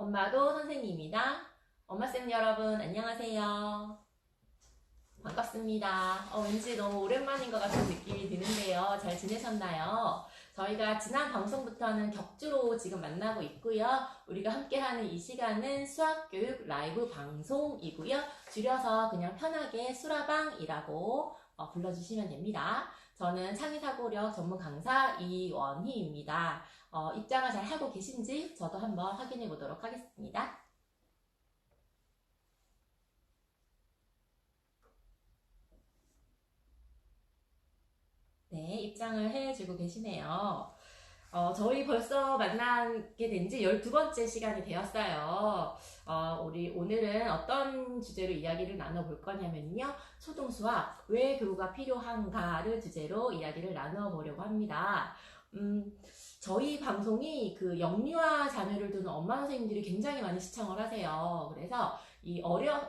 엄마도 선생님이다. 엄마쌤 여러분, 안녕하세요. 반갑습니다. 왠지 너무 오랜만인 것 같은 느낌이 드는데요. 잘 지내셨나요? 저희가 지난 방송부터는 격주로 지금 만나고 있고요. 우리가 함께하는 이 시간은 수학교육 라이브 방송이고요. 줄여서 그냥 편하게 수라방이라고 불러주시면 됩니다. 저는 창의사고력 전문 강사 이원희입니다. 입장을 잘 하고 계신지 저도 한번 확인해 보도록 하겠습니다. 네, 입장을 해주고 계시네요. 저희 벌써 만나게 된 지 12번째 시간이 되었어요. 우리 오늘은 어떤 주제로 이야기를 나눠볼 거냐면요. 초등수학, 왜 교구가 필요한가를 주제로 이야기를 나눠보려고 합니다. 저희 방송이 그 영유아 자녀를 두는 엄마 선생님들이 굉장히 많이 시청을 하세요. 그래서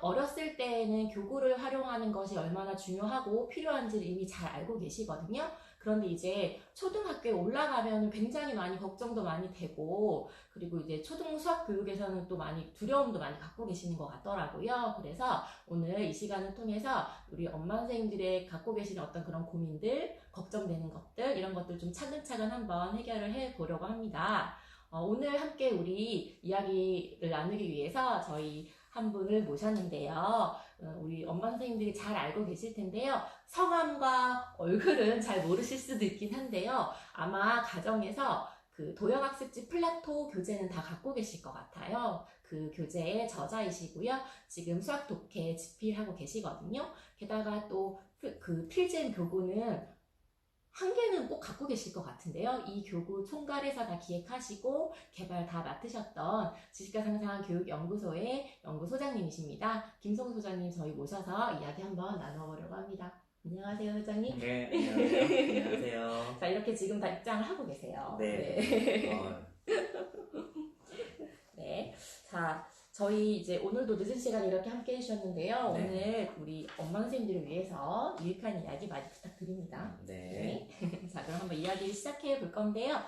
어렸을 때에는 교구를 활용하는 것이 얼마나 중요하고 필요한지를 이미 잘 알고 계시거든요. 그런데 이제 초등학교에 올라가면 굉장히 많이 걱정도 많이 되고, 그리고 이제 초등 수학 교육에서는 또 많이 두려움도 많이 갖고 계시는 것 같더라고요. 그래서 오늘 이 시간을 통해서 우리 엄마 선생님들의 갖고 계시는 어떤 그런 고민들, 걱정되는 것들, 이런 것들 좀 차근차근 한번 해결을 해 보려고 합니다. 오늘 함께 우리 이야기를 나누기 위해서 저희 한 분을 모셨는데요. 우리 엄마 선생님들이 잘 알고 계실 텐데요. 성함과 얼굴은 잘 모르실 수도 있긴 한데요. 아마 가정에서 그 도형학습지 플라토 교재는 다 갖고 계실 것 같아요. 그 교재의 저자이시고요. 지금 수학 독해 집필하고 계시거든요. 게다가 또 그 필잼 교구는 한 개는 꼭 갖고 계실 것 같은데요. 이 교구 총괄해서 다 기획하시고 개발 다 맡으셨던 지식가상상교육연구소의 연구소장님이십니다. 김성 소장님 저희 모셔서 이야기 한번 나눠보려고 합니다. 안녕하세요, 소장님. 네, 안녕하세요. 안녕하세요. 자, 이렇게 지금 다 입장을 하고 계세요. 네. 네. 자, 저희 이제 오늘도 늦은 시간 이렇게 함께 해주셨는데요. 네. 오늘 우리 엄마 선생님들을 위해서 유익한 이야기 많이 부탁드립니다. 네. 자, 그럼 한번 이야기를 시작해 볼 건데요.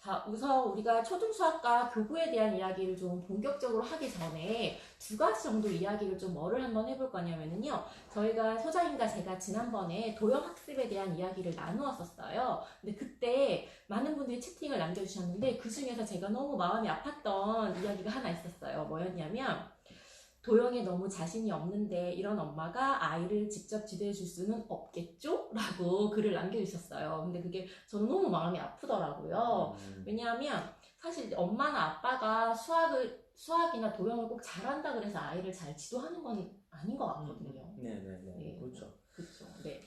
자, 우선 우리가 초등수학과 교구에 대한 이야기를 좀 본격적으로 하기 전에 두 가지 정도 이야기를 좀 뭐를 한번 해볼 거냐면요. 저희가 소장님과 제가 지난번에 도형학습에 대한 이야기를 나누었었어요. 근데 그때 많은 분들이 채팅을 남겨주셨는데 그 중에서 제가 너무 마음이 아팠던 이야기가 하나 있었어요. 뭐였냐면 도형에 너무 자신이 없는데 이런 엄마가 아이를 직접 지도해 줄 수는 없겠죠? 라고 글을 남겨주셨어요. 근데 그게 저는 너무 마음이 아프더라고요. 왜냐하면 사실 엄마나 아빠가 수학이나 도형을 꼭 잘한다 그래서 아이를 잘 지도하는 건 아닌 것 같거든요. 네네네. 네. 그렇죠. 그렇죠. 네.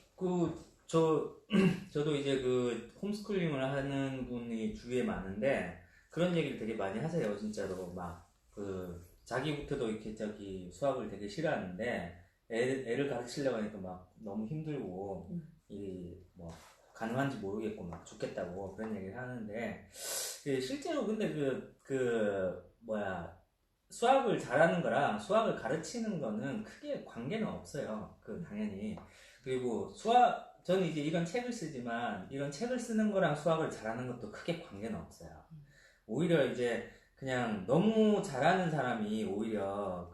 저도 이제 그 홈스쿨링을 하는 분이 주위에 많은데 그런 얘기를 되게 많이 하세요. 진짜로 자기부터도 이렇게 수학을 되게 싫어하는데 애를 가르치려고 하니까 막 너무 힘들고 가능한지 모르겠고 막 죽겠다고 그런 얘기를 하는데 실제로 근데 수학을 잘하는 거랑 수학을 가르치는 거는 크게 관계는 없어요. 당연히. 그리고 저는 이제 이런 책을 쓰지만 이런 책을 쓰는 거랑 수학을 잘하는 것도 크게 관계는 없어요. 오히려 이제 그냥 너무 잘하는 사람이 오히려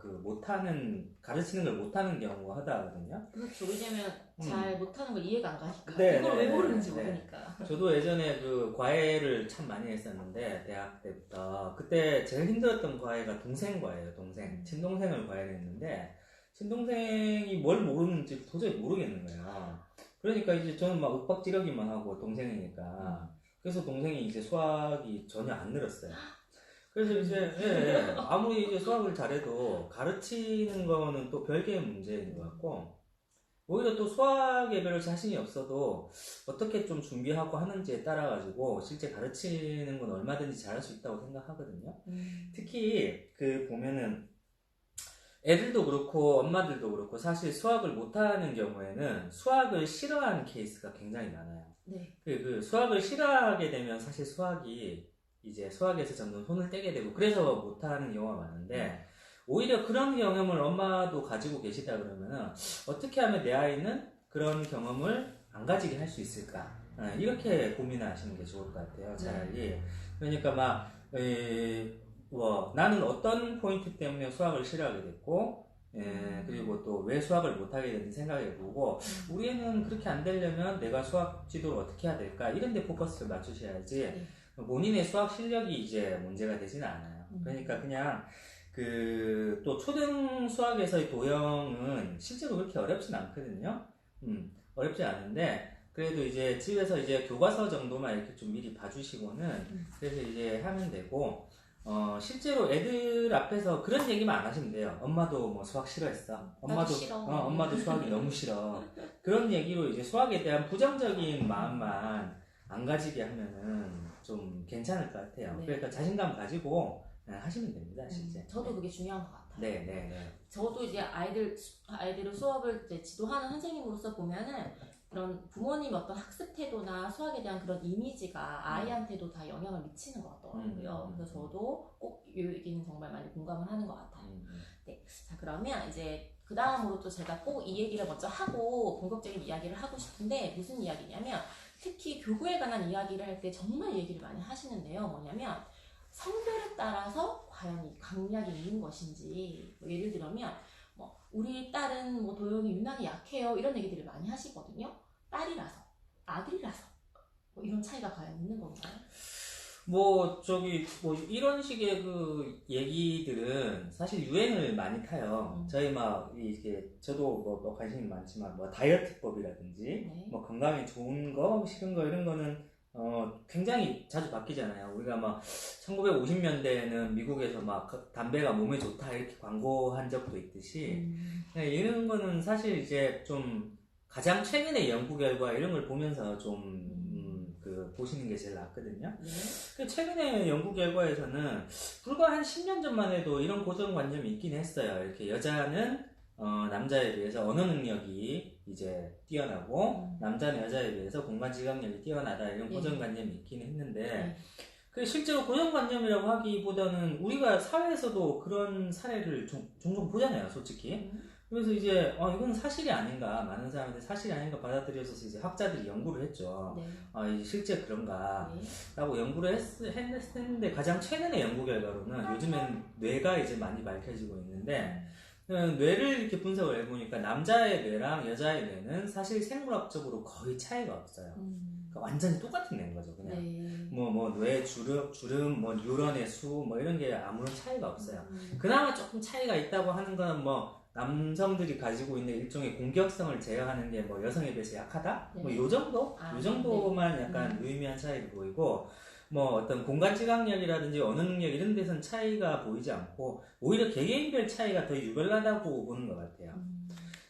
가르치는 걸 못하는 경우가 하다거든요. 그렇죠. 왜냐면 잘 못하는 걸 이해가 안 가니까. 네, 그걸 왜 모르는지 네. 모르니까. 저도 예전에 과외를 참 많이 했었는데, 대학 때부터. 그때 제일 힘들었던 과외가 동생 과외예요, 동생. 친동생을 과외를 했는데, 친동생이 뭘 모르는지 도저히 모르겠는 거예요. 그러니까 이제 저는 막 윽박지르기만 하고, 동생이니까. 그래서 동생이 이제 수학이 전혀 안 늘었어요. 그래서 이제, 아무리 이제 수학을 잘해도 가르치는 거는 또 별개의 문제인 것 같고, 오히려 또 수학에 별로 자신이 없어도 어떻게 좀 준비하고 하는지에 따라가지고 실제 가르치는 건 얼마든지 잘할 수 있다고 생각하거든요. 특히 보면은 애들도 그렇고 엄마들도 그렇고 사실 수학을 못하는 경우에는 수학을 싫어하는 케이스가 굉장히 많아요. 네. 수학을 싫어하게 되면 사실 수학에서 점점 손을 떼게 되고 그래서 못하는 경우가 많은데 오히려 그런 경험을 엄마도 가지고 계시다 그러면은 어떻게 하면 내 아이는 그런 경험을 안 가지게 할 수 있을까? 이렇게 고민을 하시는 게 좋을 것 같아요. 차라리. 그러니까 나는 어떤 포인트 때문에 수학을 싫어하게 됐고, 그리고 또 왜 수학을 못하게 됐는지 생각해보고, 우리 애는 그렇게 안 되려면 내가 수학 지도를 어떻게 해야 될까? 이런 데 포커스를 맞추셔야지, 네. 본인의 수학 실력이 이제 문제가 되지는 않아요. 그러니까 그냥, 또 초등 수학에서의 도형은 실제로 그렇게 어렵진 않거든요. 어렵지 않은데, 그래도 이제 집에서 이제 교과서 정도만 이렇게 좀 미리 봐주시고는, 그래서 이제 하면 되고, 실제로 애들 앞에서 그런 얘기만 안 하시면 돼요. 엄마도 뭐 수학 싫어했어. 나도 싫어. 엄마도 수학이 너무 싫어. 그런 얘기로 이제 수학에 대한 부정적인 마음만 안 가지게 하면은 좀 괜찮을 것 같아요. 네. 그러니까 자신감 가지고 하시면 됩니다, 실제. 저도 그게 중요한 것 같아요. 네. 저도 이제 아이들을 수업을 이제 지도하는 선생님으로서 보면은 그런 부모님 어떤 학습 태도나 수학에 대한 그런 이미지가 아이한테도 다 영향을 미치는 것 같더라고요. 그래서 저도 꼭 이 얘기는 정말 많이 공감을 하는 것 같아요. 네. 자, 그러면 이제 그 다음으로 또 제가 꼭 이 얘기를 먼저 하고 본격적인 이야기를 하고 싶은데 무슨 이야기냐면 특히 교구에 관한 이야기를 할 때 정말 얘기를 많이 하시는데요. 뭐냐면 성별에 따라서 과연 이 강약이 있는 것인지, 뭐 예를 들면 뭐 우리 딸은 뭐 도형이 유난히 약해요 이런 얘기들을 많이 하시거든요. 딸이라서, 아들이라서 뭐 이런 차이가 과연 있는 건가요? 뭐 이런 식의 그 얘기들은 사실 유행을 많이 타요. 저희 이게 저도 뭐 관심이 많지만 뭐 다이어트법이라든지 네. 뭐 건강에 좋은 거 싫은 거 이런 거는 굉장히 자주 바뀌잖아요. 우리가 막 1950년대에는 미국에서 막 담배가 몸에 좋다 이렇게 광고한 적도 있듯이 이런 거는 사실 이제 좀 가장 최근의 연구 결과 이런 걸 보면서 좀 보시는 게 제일 낫거든요. 네. 최근에 연구 결과에서는 불과 한 10년 전만 해도 이런 고정관념이 있긴 했어요. 이렇게 여자는 남자에 비해서 언어 능력이 이제 뛰어나고 남자는 여자에 비해서 공간 지각력이 뛰어나다 이런 고정관념이 있긴 했는데 그 실제로 고정관념이라고 하기보다는 우리가 사회에서도 그런 사례를 종종 보잖아요, 솔직히. 그래서 이제 이건 사실이 아닌가, 많은 사람들이 사실이 아닌가 받아들여서 이제 학자들이 연구를 했죠. 네. 이게 실제 그런가 네. 라고 연구를 했는데 가장 최근의 연구 결과로는 요즘엔 뇌가 이제 많이 밝혀지고 있는데 뇌를 이렇게 분석을 해보니까 남자의 뇌랑 여자의 뇌는 사실 생물학적으로 거의 차이가 없어요. 그러니까 완전히 똑같은 뇌인 거죠, 그냥. 네. 뇌 주름, 뭐 뉴런의 수, 뭐 이런 게 아무런 차이가 없어요. 그나마 조금 차이가 있다고 하는 건 남성들이 가지고 있는 일종의 공격성을 제어하는 게 여성에 비해서 약하다? 네. 요 정도? 요 정도만 네. 약간 유의미한 차이를 보이고, 어떤 공간 지각력이라든지 언어 능력 이런 데서는 차이가 보이지 않고, 오히려 개개인별 차이가 더 유별나다고 보는 것 같아요.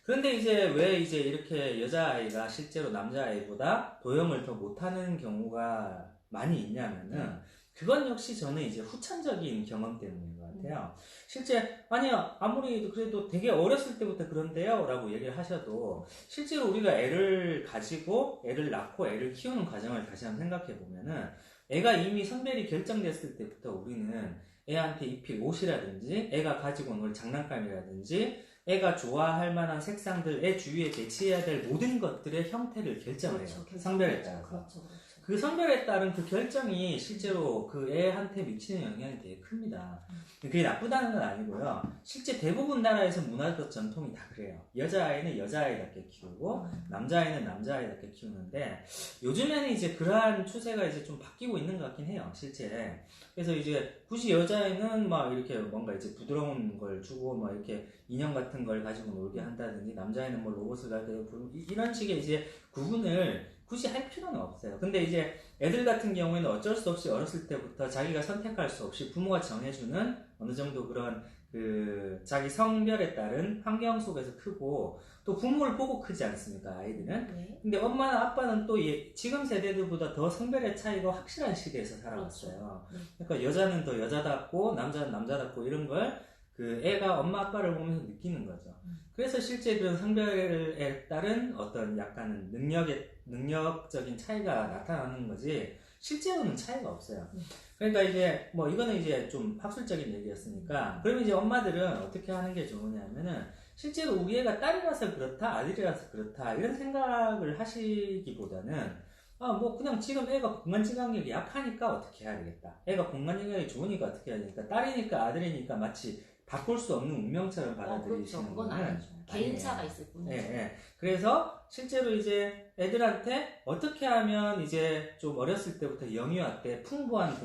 그런데 이제 왜 이제 이렇게 여자아이가 실제로 남자아이보다 도형을 더 못하는 경우가 많이 있냐면은, 그건 역시 저는 이제 후천적인 경험 때문인 것 같아요. 실제, 아니요, 아무리 그래도 되게 어렸을 때부터 그런데요? 라고 얘기를 하셔도, 실제로 우리가 애를 가지고, 애를 낳고, 애를 키우는 과정을 다시 한번 생각해 보면은, 애가 이미 성별이 결정됐을 때부터 우리는 애한테 입힐 옷이라든지, 애가 가지고 놀 장난감이라든지, 애가 좋아할 만한 색상들, 애 주위에 배치해야 될 모든 것들의 형태를 결정을 해요. 성별에 따라서. 그렇죠. 그 성별에 따른 그 결정이 실제로 그 애한테 미치는 영향이 되게 큽니다. 그게 나쁘다는 건 아니고요. 실제 대부분 나라에서 문화적 전통이 다 그래요. 여자아이는 여자아이답게 키우고 남자아이는 남자아이답게 키우는데 요즘에는 이제 그러한 추세가 이제 좀 바뀌고 있는 것 같긴 해요. 실제. 그래서 이제 굳이 여자아이는 막 이렇게 뭔가 이제 부드러운 걸 주고 막 이렇게 인형 같은 걸 가지고 놀게 한다든지 남자아이는 뭐 로봇을 가지고 이런 식의 이제 구분을 굳이 할 필요는 없어요. 근데 이제 애들 같은 경우에는 어쩔 수 없이 어렸을 때부터 자기가 선택할 수 없이 부모가 정해주는 어느 정도 그런 자기 성별에 따른 환경 속에서 크고 또 부모를 보고 크지 않습니까, 아이들은? 네. 근데 엄마나 아빠는 또 지금 세대들보다 더 성별의 차이가 확실한 시대에서 살아왔어요. 그렇죠. 그러니까 여자는 더 여자답고 남자는 남자답고 이런 걸 애가 엄마 아빠를 보면서 느끼는 거죠. 그래서 실제 그런 성별에 따른 어떤 약간은 능력적인 차이가 나타나는 거지 실제로는 차이가 없어요. 그러니까 이제 이거는 이제 좀 학술적인 얘기였으니까 그러면 이제 엄마들은 어떻게 하는 게 좋으냐면은 실제로 우리 애가 딸이라서 그렇다 아들이라서 그렇다 이런 생각을 하시기보다는 뭐 그냥 지금 애가 공간지각력이 약하니까 어떻게 해야 되겠다. 애가 공간지각력이 좋으니까 어떻게 해야 되겠다. 딸이니까 아들이니까 마치 바꿀 수 없는 운명처럼 그렇죠. 받아들이시는 그건 거는 아니죠. 개인차가 있을 뿐이죠. 예. 그래서 실제로 이제 애들한테 어떻게 하면 이제 좀 어렸을 때부터 영유아 때 풍부한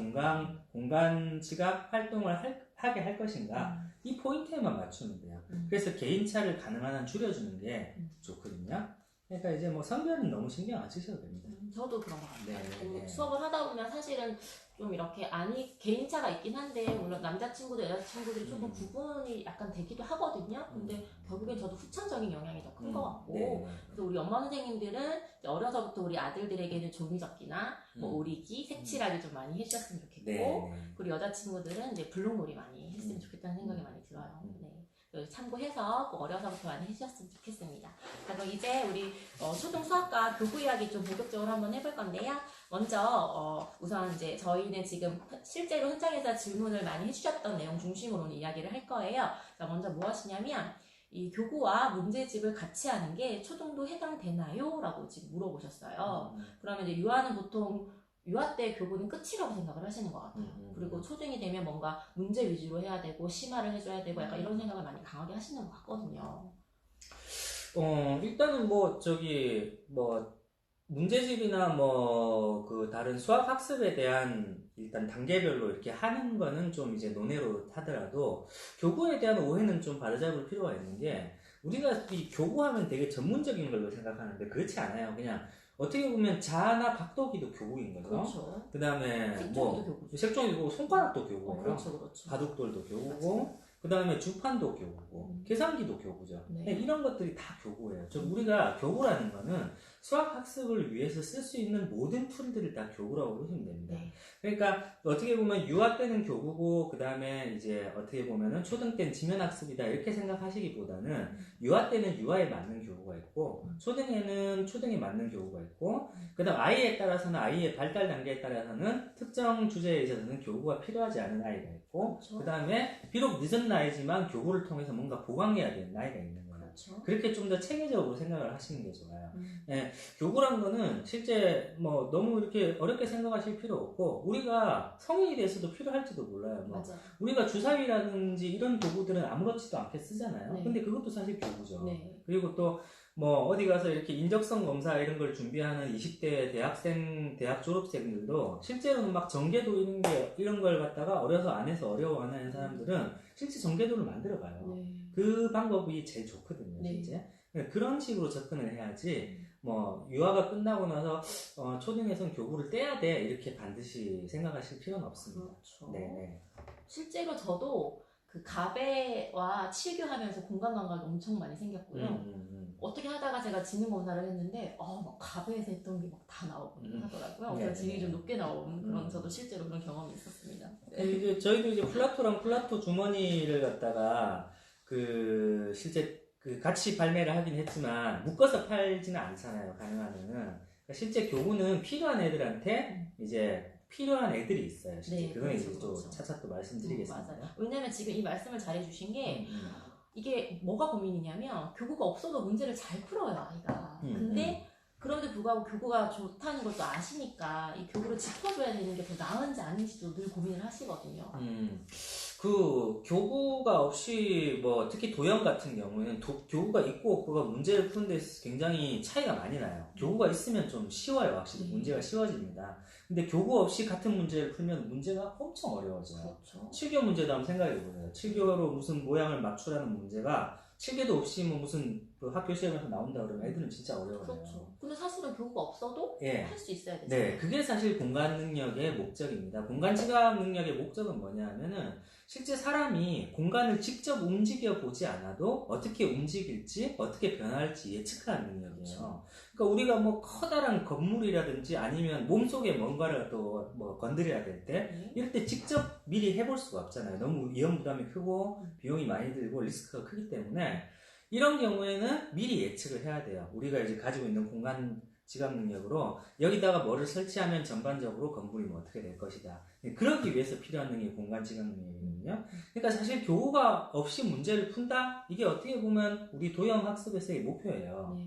공간 지각 활동을 하게 할 것인가 이 포인트에만 맞추면 돼요. 그래서 개인차를 가능한 한 줄여주는 게 좋거든요. 그러니까 이제 뭐 성별은 너무 신경 안 쓰셔도 됩니다. 저도 그런 것 같아요. 네. 수업을 하다 보면 사실은 좀 이렇게 개인차가 있긴 한데 물론 남자친구들 여자친구들이 조금 구분이 약간 되기도 하거든요. 근데 결국엔 저도 후천적인 영향이 더 큰 것 같고 그래서 우리 엄마 선생님들은 어려서부터 우리 아들들에게는 종이접기나 뭐 오리기, 색칠하기 좀 많이 해주셨으면 좋겠고 그리고 여자친구들은 이제 블록놀이 많이 했으면 좋겠다는 생각이 많이 들어요. 참고해서 꼭 어려서부터 많이 해주셨으면 좋겠습니다. 그럼 이제 우리 초등 수학과 교구 이야기 좀 본격적으로 한번 해볼 건데요. 먼저 우선 이제 저희는 지금 실제로 현장에서 질문을 많이 해주셨던 내용 중심으로 오늘 이야기를 할 거예요. 자, 먼저 무엇이냐면 이 교구와 문제집을 같이 하는 게 초등도 해당되나요? 라고 지금 물어보셨어요. 그러면 이제 유아는 보통 유아 때 교구는 끝이라고 생각을 하시는 것 같아요. 그리고 초등이 되면 뭔가 문제 위주로 해야 되고 심화를 해줘야 되고 약간 이런 생각을 많이 강하게 하시는 것 같거든요. 일단은 문제집이나 그 다른 수학 학습에 대한 일단 단계별로 이렇게 하는 거는 좀 이제 논외로 하더라도 교구에 대한 오해는 좀 바로잡을 필요가 있는 게 우리가 이 교구하면 되게 전문적인 걸로 생각하는데 그렇지 않아요. 그냥 어떻게 보면 자나 각도기도 교구인 거죠. 그렇죠. 그 다음에 색종이도 교구, 손가락도 교구예요. 그렇죠. 바둑돌도 교구고, 그 다음에 주판도 교구고, 계산기도 교구죠. 네. 이런 것들이 다 교구예요. 우리가 교구라는 거는 수학 학습을 위해서 쓸 수 있는 모든 툴들을 다 교구라고 보시면 됩니다. 네. 그러니까 어떻게 보면 유아 때는 교구고, 그 다음에 이제 어떻게 보면은 초등 때는 지면 학습이다 이렇게 생각하시기보다는 유아 때는 유아에 맞는 교구가 있고, 초등에는 초등에 맞는 교구가 있고, 그 다음 아이에 따라서는 아이의 발달 단계에 따라서는 특정 주제에 있어서는 교구가 필요하지 않은 아이가 있고, 그렇죠. 그 다음에 비록 늦은 나이지만 교구를 통해서 뭔가 보강해야 되는 나이가 있는 거예요. 그렇죠. 그렇게 좀 더 체계적으로 생각을 하시는 게 좋아요. 교구란 거는 실제 너무 이렇게 어렵게 생각하실 필요 없고 우리가 성인이 돼서도 필요할지도 몰라요. 맞아. 우리가 주사위라든지 이런 도구들은 아무렇지도 않게 쓰잖아요. 네. 근데 그것도 사실 교구죠. 네. 그리고 또 어디 가서 이렇게 인적성 검사 이런 걸 준비하는 20대 대학 졸업생들도 실제로는 막 전개도 이런 걸 갖다가 어려서 안 해서 어려워하는 사람들은 실제 전개도를 만들어가요. 네. 그 방법이 제일 좋거든요, 네. 실제. 그런 식으로 접근을 해야지, 유아가 끝나고 나서, 초등에선 교구를 떼야 돼, 이렇게 반드시 생각하실 필요는 없습니다. 그렇죠. 네. 실제로 저도 그 가배와 칠교하면서 공간 감각이 엄청 많이 생겼고요. 어떻게 하다가 제가 지능 검사를 했는데, 막 가배에서 했던 게 막 다 나오고 하더라고요. 그래서 지능이 좀 높게 나온 그런 저도 실제로 그런 경험이 있었습니다. 네. 저희도 이제 플라토랑 플라토 주머니를 갖다가 실제 같이 발매를 하긴 했지만 묶어서 팔지는 않잖아요. 가능하면은 그러니까 실제 교구는 필요한 애들한테 이제 필요한 애들이 있어요. 실제 네, 그건 그렇죠, 이제 또 그렇죠. 차차 또 말씀드리겠습니다. 맞아요. 왜냐면 지금 이 말씀을 잘해주신 게 이게 뭐가 고민이냐면 교구가 없어도 문제를 잘 풀어요 아이가. 근데 그럼에도 불구하고 교구가 좋다는 걸 또 아시니까 이 교구를 짚어줘야 되는 게 더 나은지 아닌지도 늘 고민을 하시거든요. 교구가 없이 특히 도형 같은 경우에는 교구가 있고 그거 문제를 푸는 데 있어서 굉장히 차이가 많이 나요. 교구가 있으면 좀 쉬워요. 확실히 문제가 쉬워집니다. 근데 교구 없이 같은 문제를 풀면 문제가 엄청 어려워져요. 그렇죠. 7교 문제도 한번 생각해보세요. 7교로 무슨 모양을 맞추라는 문제가 7개도 없이 무슨 학교 시험에서 나온다 그러면 애들은 진짜 어려워요. 그렇죠. 근데 사실은 교구가 없어도 할 수 있어야 되죠. 네, 그게 사실 공간 능력의 목적입니다. 공간 지각 능력의 목적은 뭐냐 하면은 실제 사람이 공간을 직접 움직여 보지 않아도 어떻게 움직일지 어떻게 변할지 예측하는 능력이에요. 그렇죠. 그러니까 우리가 커다란 건물이라든지 아니면 몸속에 뭔가를 또 건드려야 될 때 이럴 때 직접 미리 해볼 수가 없잖아요. 너무 위험 부담이 크고 비용이 많이 들고 리스크가 크기 때문에 이런 경우에는 미리 예측을 해야 돼요. 우리가 이제 가지고 있는 공간 지각 능력으로 여기다가 뭐를 설치하면 전반적으로 건물이 어떻게 될 것이다. 그러기 위해서 필요한 능력이 공간 지각 능력이거든요. 그러니까 사실 교구가 없이 문제를 푼다? 이게 어떻게 보면 우리 도형 학습에서의 목표예요.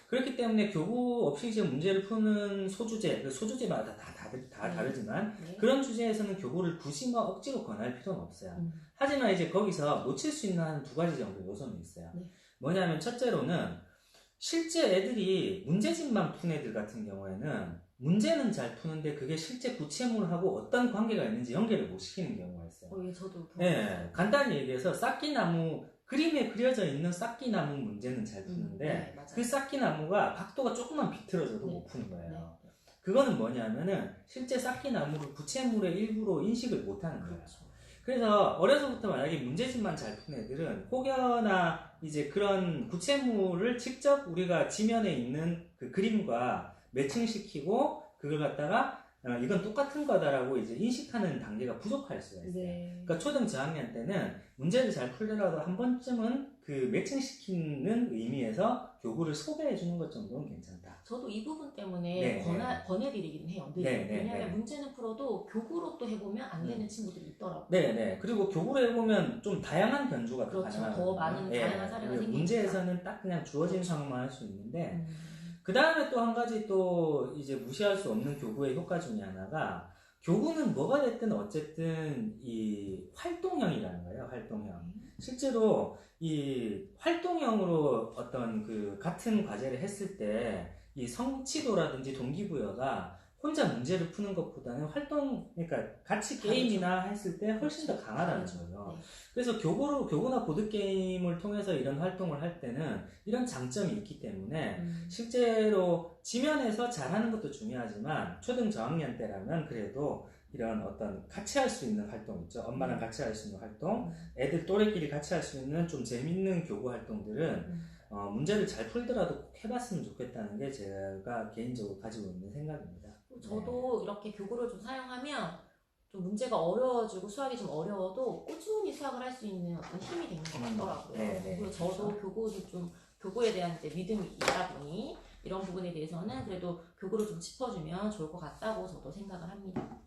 그렇기 때문에 교구 없이 이제 문제를 푸는 소주제, 그 소주제마다 다 네. 다르지만 네. 그런 주제에서는 교구를 굳이 뭐 억지로 권할 필요는 없어요. 하지만 이제 거기서 놓칠 수 있는 한 두 가지 정도 요소는 있어요. 네. 뭐냐면 첫째로는 실제 애들이 문제집만 푼 애들 같은 경우에는 문제는 잘 푸는데 그게 실제 구체물하고 어떤 관계가 있는지 연결을 못 시키는 경우가 있어요. 예, 저도 네, 간단히 얘기해서 싹기나무, 그림에 그려져 있는 싹기나무 문제는 잘 푸는데 네, 맞아요. 그 싹기나무가 각도가 조금만 비틀어져도 네. 못 푸는 거예요. 네. 그거는 뭐냐면은 실제 싹기나무를 구체물의 일부로 인식을 못 하는 거예요. 그렇죠. 그래서 어려서부터 만약에 문제집만 잘 푸는 애들은 혹여나 이제 그런 구체물을 직접 우리가 지면에 있는 그 그림과 매칭시키고 그걸 갖다가 이건 똑같은 거다라고 이제 인식하는 단계가 부족할 수가 있어요. 네. 그러니까 초등 저학년 때는 문제를 잘 풀더라도 한 번쯤은 그 매칭시키는 의미에서 교구를 소개해 주는 것 정도는 괜찮다. 저도 이 부분 때문에 권해드리긴 해요. 왜냐하면 문제는 풀어도 교구로 또 해보면 안 되는 친구들이 있더라고요. 네네. 그리고 교구로 해보면 좀 다양한 변주가 그렇죠. 가능하거든요. 더 많은 다양한 사례가 생기니까. 문제에서는 딱 그냥 주어진 상황만 할 수 있는데 그 다음에 또 한 가지 또 이제 무시할 수 없는 교구의 효과 중에 하나가 교구는 뭐가 됐든 어쨌든 이 활동형이라는 거예요. 활동형. 실제로 이 활동형으로 어떤 그 같은 과제를 했을 때 이 성취도라든지 동기부여가 혼자 문제를 푸는 것보다는 그러니까 같이 게임이나 했을 때 훨씬 더 강하다는 거죠. 네. 그래서 교구나 보드게임을 통해서 이런 활동을 할 때는 이런 장점이 있기 때문에 실제로 지면에서 잘하는 것도 중요하지만 초등 저학년 때라면 그래도 이런 어떤 같이 할 수 있는 활동 있죠. 엄마랑 같이 할 수 있는 활동, 애들 또래끼리 같이 할 수 있는 좀 재밌는 교구 활동들은 문제를 잘 풀더라도 꼭 해봤으면 좋겠다는 게 제가 개인적으로 가지고 있는 생각입니다. 저도 이렇게 교구를 좀 사용하면 좀 문제가 어려워지고 수학이 좀 어려워도 꾸준히 수학을 할 수 있는 어떤 힘이 되는 것 같더라고요. 그리고 저도 교구에 대한 이제 믿음이 있다 보니 이런 부분에 대해서는 그래도 교구를 좀 짚어주면 좋을 것 같다고 저도 생각을 합니다.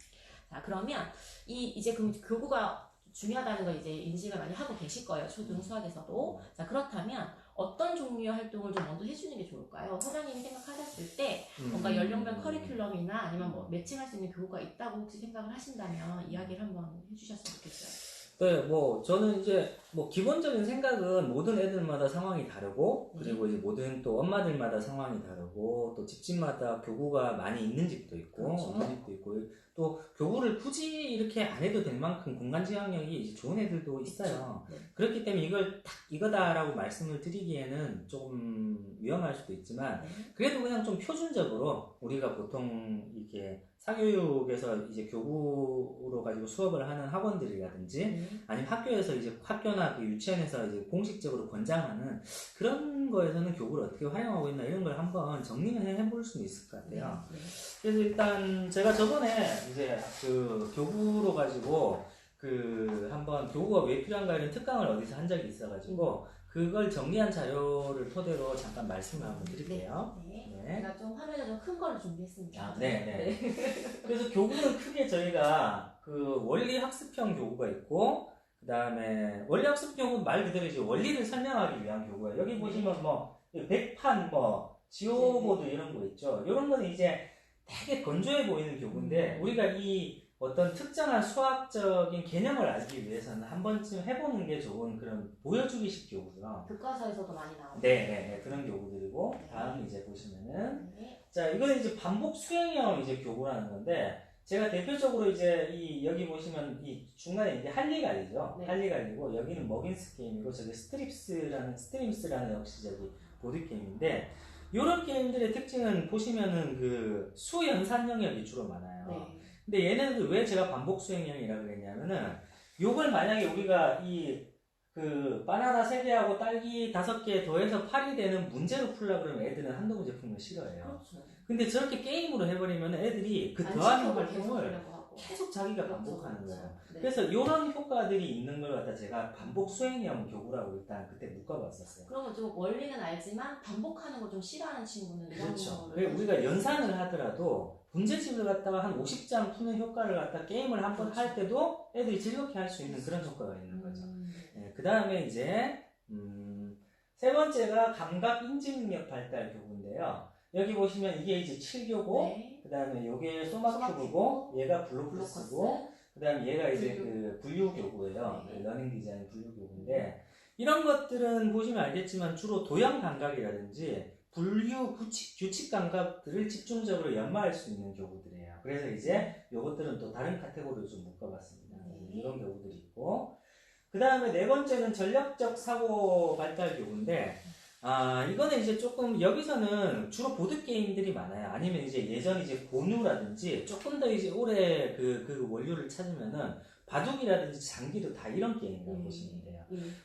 자, 그러면 이제 그럼 교구가 중요하다는 걸 이제 인식을 많이 하고 계실 거예요. 초등 수학에서도. 자, 그렇다면 어떤 종류의 활동을 좀 먼저 해주는 게 좋을까요? 사장님이 생각하셨을 때 뭔가 연령별 커리큘럼이나 아니면 뭐 매칭할 수 있는 교구가 있다고 혹시 생각을 하신다면 이야기를 한번 해주셨으면 좋겠어요. 네, 저는 이제 기본적인 생각은 모든 애들마다 상황이 다르고 그리고 이제 모든 또 엄마들마다 상황이 다르고 또 집집마다 교구가 많이 있는 집도 있고 그렇죠. 없는 집도 있고 또 교구를 굳이 이렇게 안 해도 될 만큼 공간 지향력이 이제 좋은 애들도 있어요. 네. 그렇기 때문에 이걸 딱 이거다라고 말씀을 드리기에는 조금 위험할 수도 있지만 그래도 그냥 좀 표준적으로 우리가 보통 이렇게 사교육에서 이제 교구로 가지고 수업을 하는 학원들이라든지 아니면 학교에서 이제 학교나 그 유치원에서 이제 공식적으로 권장하는 그런 거에서는 교구를 어떻게 활용하고 있나 이런 걸 한번 정리를 해볼 수는 있을 것 같아요. 그래서 일단 제가 저번에 이제 그 교구로 가지고 그 한번 교구가 왜 필요한가 이런 특강을 어디서 한 적이 있어가지고 그걸 정리한 자료를 토대로 잠깐 말씀을 한번 드릴게요. 제가 좀 화면에 좀 큰 걸 준비했습니다. 네. 그래서 교구는 크게 저희가 그 원리 학습형 교구가 있고 그 다음에 원리 학습형 교구는 말 그대로 이제 원리를 설명하기 위한 교구예요. 여기 보시면 백판 지오보드 이런 거 있죠. 이런 거는 이제 되게 건조해 보이는 교구인데 우리가 이 어떤 특정한 수학적인 개념을 알기 위해서는 한 번쯤 해보는 게 좋은 그런 보여주기식 교구죠. 교과서에서도 많이 나오는 네, 그런 교구들이고 다음 이제 보시면은 자 이거는 이제 반복 수행형 이제 교구라는 건데 제가 대표적으로 이제 여기 보시면 이 중간에 이제 할리갈리죠. 할리갈리고 여기는 머긴스 게임이고 저기 스트림스라는 역시 저기 보드 게임인데 이런 게임들의 특징은 보시면은 그 수연산 영역이 주로 많아요. 근데 얘네들 왜 제가 반복 수행형이라고 그랬냐면은 요걸 만약에 우리가 그 바나나 3개하고 딸기 5개 더해서 8이 되는 문제로 풀려고 그러면 애들은 한두 문제 푸는 거 싫어해요. 그렇죠. 근데 저렇게 게임으로 해버리면 애들이 그 더하는 활동을 계속 자기가 반복하는 거예요. 그래서 이런 효과들이 있는 걸 갖다 제가 반복 수행형 교구라고 일단 그때 묶어봤었어요. 그러면 좀 원리는 알지만 반복하는 걸 좀 싫어하는 친구는 그렇죠. 우리가 연산을 하더라도 문제집을 갖다가 한 50장 푸는 효과를 갖다 게임을 한번 할 때도 애들이 즐겁게 할 수 있는 그런 효과가 있는 거죠. 그 다음에 이제 세 번째가 감각 인지 능력 발달 교구인데요. 여기 보시면 이게 이제 7교고, 네. 그 다음에 요게 소마큐브고, 얘가 블로커스고, 그 다음에 얘가 이제 그 분류교구예요. 네. 러닝 디자인 분류교구인데, 이런 것들은 보시면 알겠지만 주로 도형 감각이라든지 분류 규칙 감각들을 집중적으로 연마할 수 있는 교구들이에요. 그래서 이제 요것들은 또 다른 카테고리로 좀 묶어봤습니다. 이런 교구들이 있고, 그 다음에 네 번째는 전략적 사고 발달 교구인데, 이거는 이제 조금, 여기서는 주로 보드게임들이 많아요. 아니면 이제 예전 이제 고누라든지 조금 더 이제 오래 그 원료를 찾으면은 바둑이라든지 장기도 다 이런 게임이라고 보시면 돼요.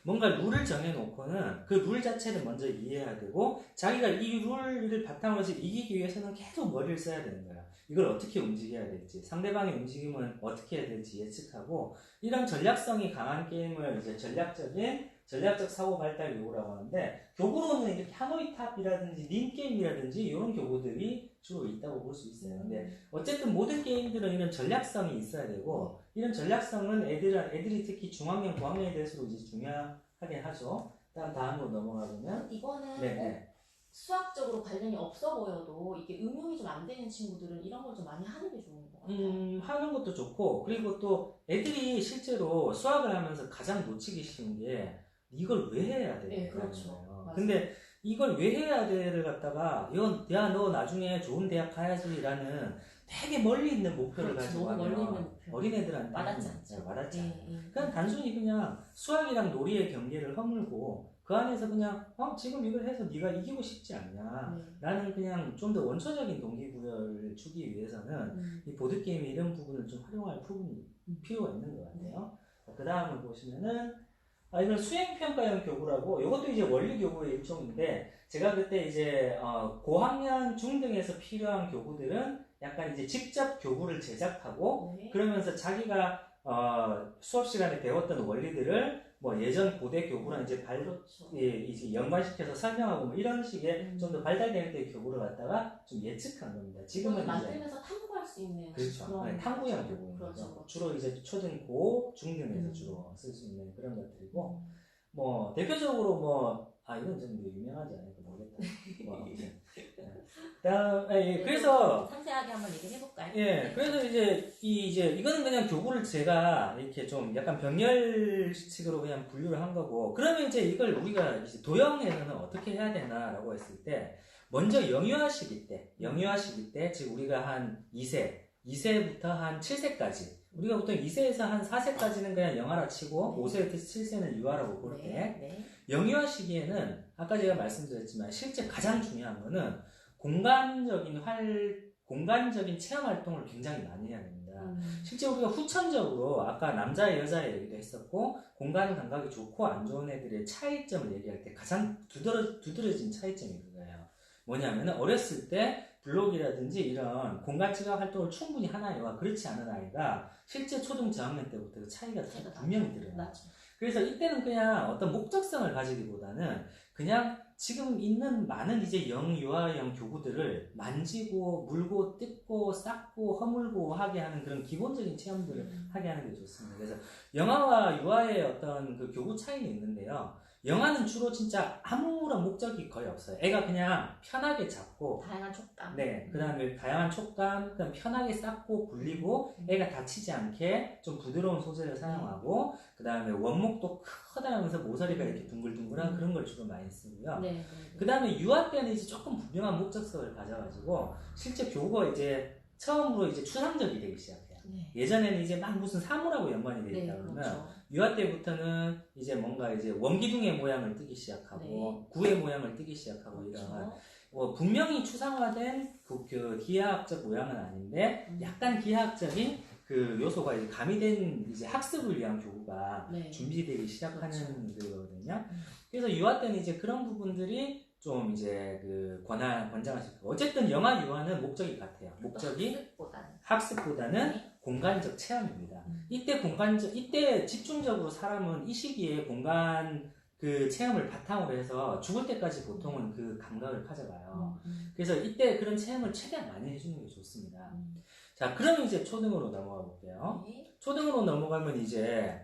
뭔가 룰을 정해놓고는 그 룰 자체를 먼저 이해해야 되고, 자기가 이 룰을 바탕으로 해서 이기기 위해서는 계속 머리를 써야 되는 거예요. 이걸 어떻게 움직여야 될지, 상대방의 움직임은 어떻게 해야 될지 예측하고, 이런 전략성이 강한 게임을 이제 전략적 사고 발달 교구라고 하는데, 교구로는 이렇게 하노이 탑이라든지 닌 게임이라든지 이런 교구들이 주로 있다고 볼 수 있어요. 근데 어쨌든 모든 게임들은 이런 전략성이 있어야 되고, 이런 전략성은 애들이 특히 중학년, 고학년에 대해서도 이제 중요하게 하죠. 다음으로 넘어가 보면 이거는 네. 수학적으로 관련이 없어 보여도 이게 응용이 좀 안 되는 친구들은 이런 걸 좀 많이 하는 게 좋은 것 같아요. 하는 것도 좋고, 그리고 또 애들이 실제로 수학을 하면서 가장 놓치기 쉬운 게 이걸 왜 해야 돼? 네, 그렇죠. 근데 이걸 왜 해야 돼를 갖다가 야, 너 나중에 좋은 대학 가야지라는 되게 멀리 있는 목표를 그렇죠. 가지고 너무 멀리 있는 하면 목표. 어린애들한테 와닿지 않죠. 와닿지 않아요. 그냥 단순히 그냥 수학이랑 놀이의 경계를 허물고 그 안에서 그냥 지금 이걸 해서 네가 이기고 싶지 않냐 라는 그냥 좀 더 원초적인 동기부여를 주기 위해서는 이 보드게임의 이런 부분을 좀 활용할 부분이 필요가 있는 것 같아요. 그 다음을 보시면은 이건 수행평가형 교구라고, 이것도 이제 원리교구의 일종인데, 제가 그때 이제, 고학년 중등에서 필요한 교구들은 약간 이제 직접 교구를 제작하고, 그러면서 자기가, 수업 시간에 배웠던 원리들을 뭐 예전 고대 교구랑 이제 그렇죠. 이제 연관시켜서 설명하고 뭐 이런 식의 좀 더 발달될 때의 교구를 갖다가 좀 예측한 겁니다. 지금은 만들면서 탐구할 수 있는 그렇죠. 그런 탐구형 교구인 거죠. 주로 이제 초등, 고, 중등에서 주로 쓸 수 있는 그런 것들이고, 뭐 대표적으로 뭐 이건 좀 유명하지 않을까 모르겠다. 뭐 아무튼. 그래서 상세하게 한번 얘기해 볼까요? 그래서 이제 이거는 그냥 교구를 제가 이렇게 좀 약간 병렬식으로 그냥 분류를 한 거고, 그러면 이제 이걸 우리가 이제 도형에서는 어떻게 해야 되나라고 했을 때, 먼저 영유아 시기 때, 즉 우리가 한 2세부터 한 7세까지, 우리가 보통 2세에서 한 4세까지는 그냥 영아라 치고 5세부터 7세는 유아라고 볼 때, 영유아 시기에는 아까 제가 말씀드렸지만 실제 가장 중요한 거는 공간적인 체험 활동을 굉장히 많이 해야 됩니다. 실제 우리가 후천적으로 아까 남자의 여자의 얘기도 했었고, 공간 감각이 좋고 안 좋은 애들의 차이점을 얘기할 때 가장 두드러진 차이점이 그거예요. 뭐냐면 어렸을 때 블록이라든지 이런 공간 지각 활동을 충분히 하는 아이와 그렇지 않은 아이가 실제 초등 저학년 때부터 그 차이가 분명히 들어요. 그래서 이때는 그냥 어떤 목적성을 가지기보다는 그냥 지금 있는 많은 이제 영유아형 교구들을 만지고 물고 뜯고 쌓고 허물고 하게 하는 그런 기본적인 체험들을 하게 하는 게 좋습니다. 그래서 영아와 유아의 어떤 그 교구 차이는 있는데요. 영아는 주로 진짜 아무런 목적이 거의 없어요. 애가 그냥 편하게 잡고 다양한 촉감. 그 다음에 다양한 촉감, 그다음 편하게 쌓고 굴리고 애가 다치지 않게 좀 부드러운 소재를 사용하고, 그 다음에 원목도 커다라면서 모서리가 이렇게 둥글둥글한 그런 걸 주로 많이 쓰고요. 그 다음에 유아 때는 이제 조금 분명한 목적성을 가져가지고 실제 교구가 이제 처음으로 이제 추상적이 되기 시작해요. 예전에는 이제 막 무슨 사물하고 연관이 되어 있다 그러면 그렇죠. 유아 때부터는 이제 뭔가 이제 원기둥의 모양을 띠기 시작하고 구의 모양을 띠기 시작하고 이런 분명히 추상화된 그 기하학적 모양은 아닌데 약간 기하학적인 그 요소가 이제 가미된 이제 학습을 위한 교구가 준비되기 시작하는 거거든요. 그래서 유아 때는 이제 그런 부분들이 좀 이제 그 권장하실 거고, 어쨌든 영아 유아는 목적이 같아요. 목적이 학습보다는 공간적 체험입니다. 이때 집중적으로 사람은 이 시기에 공간 그 체험을 바탕으로 해서 죽을 때까지 보통은 그 감각을 가져가요. 그래서 이때 그런 체험을 최대한 많이 해주는 게 좋습니다. 자, 그러면 이제 초등으로 넘어가 볼게요. 초등으로 넘어가면 이제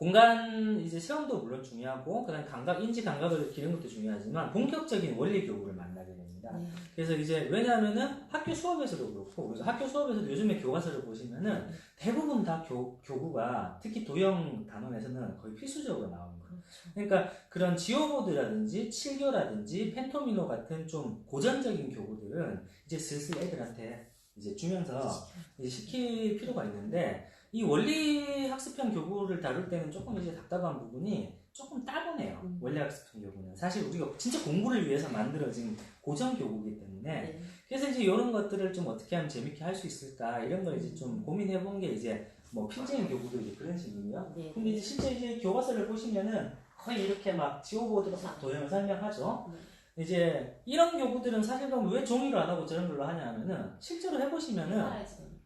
공간 이제 체험도 물론 중요하고 그다음 감각 인지 감각을 기르는 것도 중요하지만 본격적인 원리 교구를 만나게 됩니다. 네. 그래서 이제 왜냐하면은 학교 수업에서도 그렇고 그래서 학교 수업에서도 요즘에 교과서를 보시면은 대부분 다 교구가 특히 도형 단원에서는 거의 필수적으로 나오는 거예요. 그렇죠. 그러니까 그런 지오보드라든지 칠교라든지 펜토미노 같은 좀 고전적인 교구들은 이제 슬슬 애들한테 이제 주면서 이제 시킬 필요가 있는데 이 원리 학습형 교구를 다룰 때는 조금 이제 답답한 부분이 조금 따분해요. 원리 학습형 교구는 사실 우리가 진짜 공부를 위해서 만들어진 고전 교구이기 때문에 네. 그래서 이제 이런 것들을 좀 어떻게 하면 재밌게 할 수 있을까 이런 걸 이제 좀 고민해 본 게 이제 뭐 필진 교구도 이제 그런 식이고요. 네. 근데 이제 실제 이제 교과서를 보시면은 거의 이렇게 막 지오보드로 막 도형을 설명하죠. 이제 이런 교구들은 사실 그럼 왜 종이로 안 하고 저런 걸로 하냐면은 실제로 해보시면은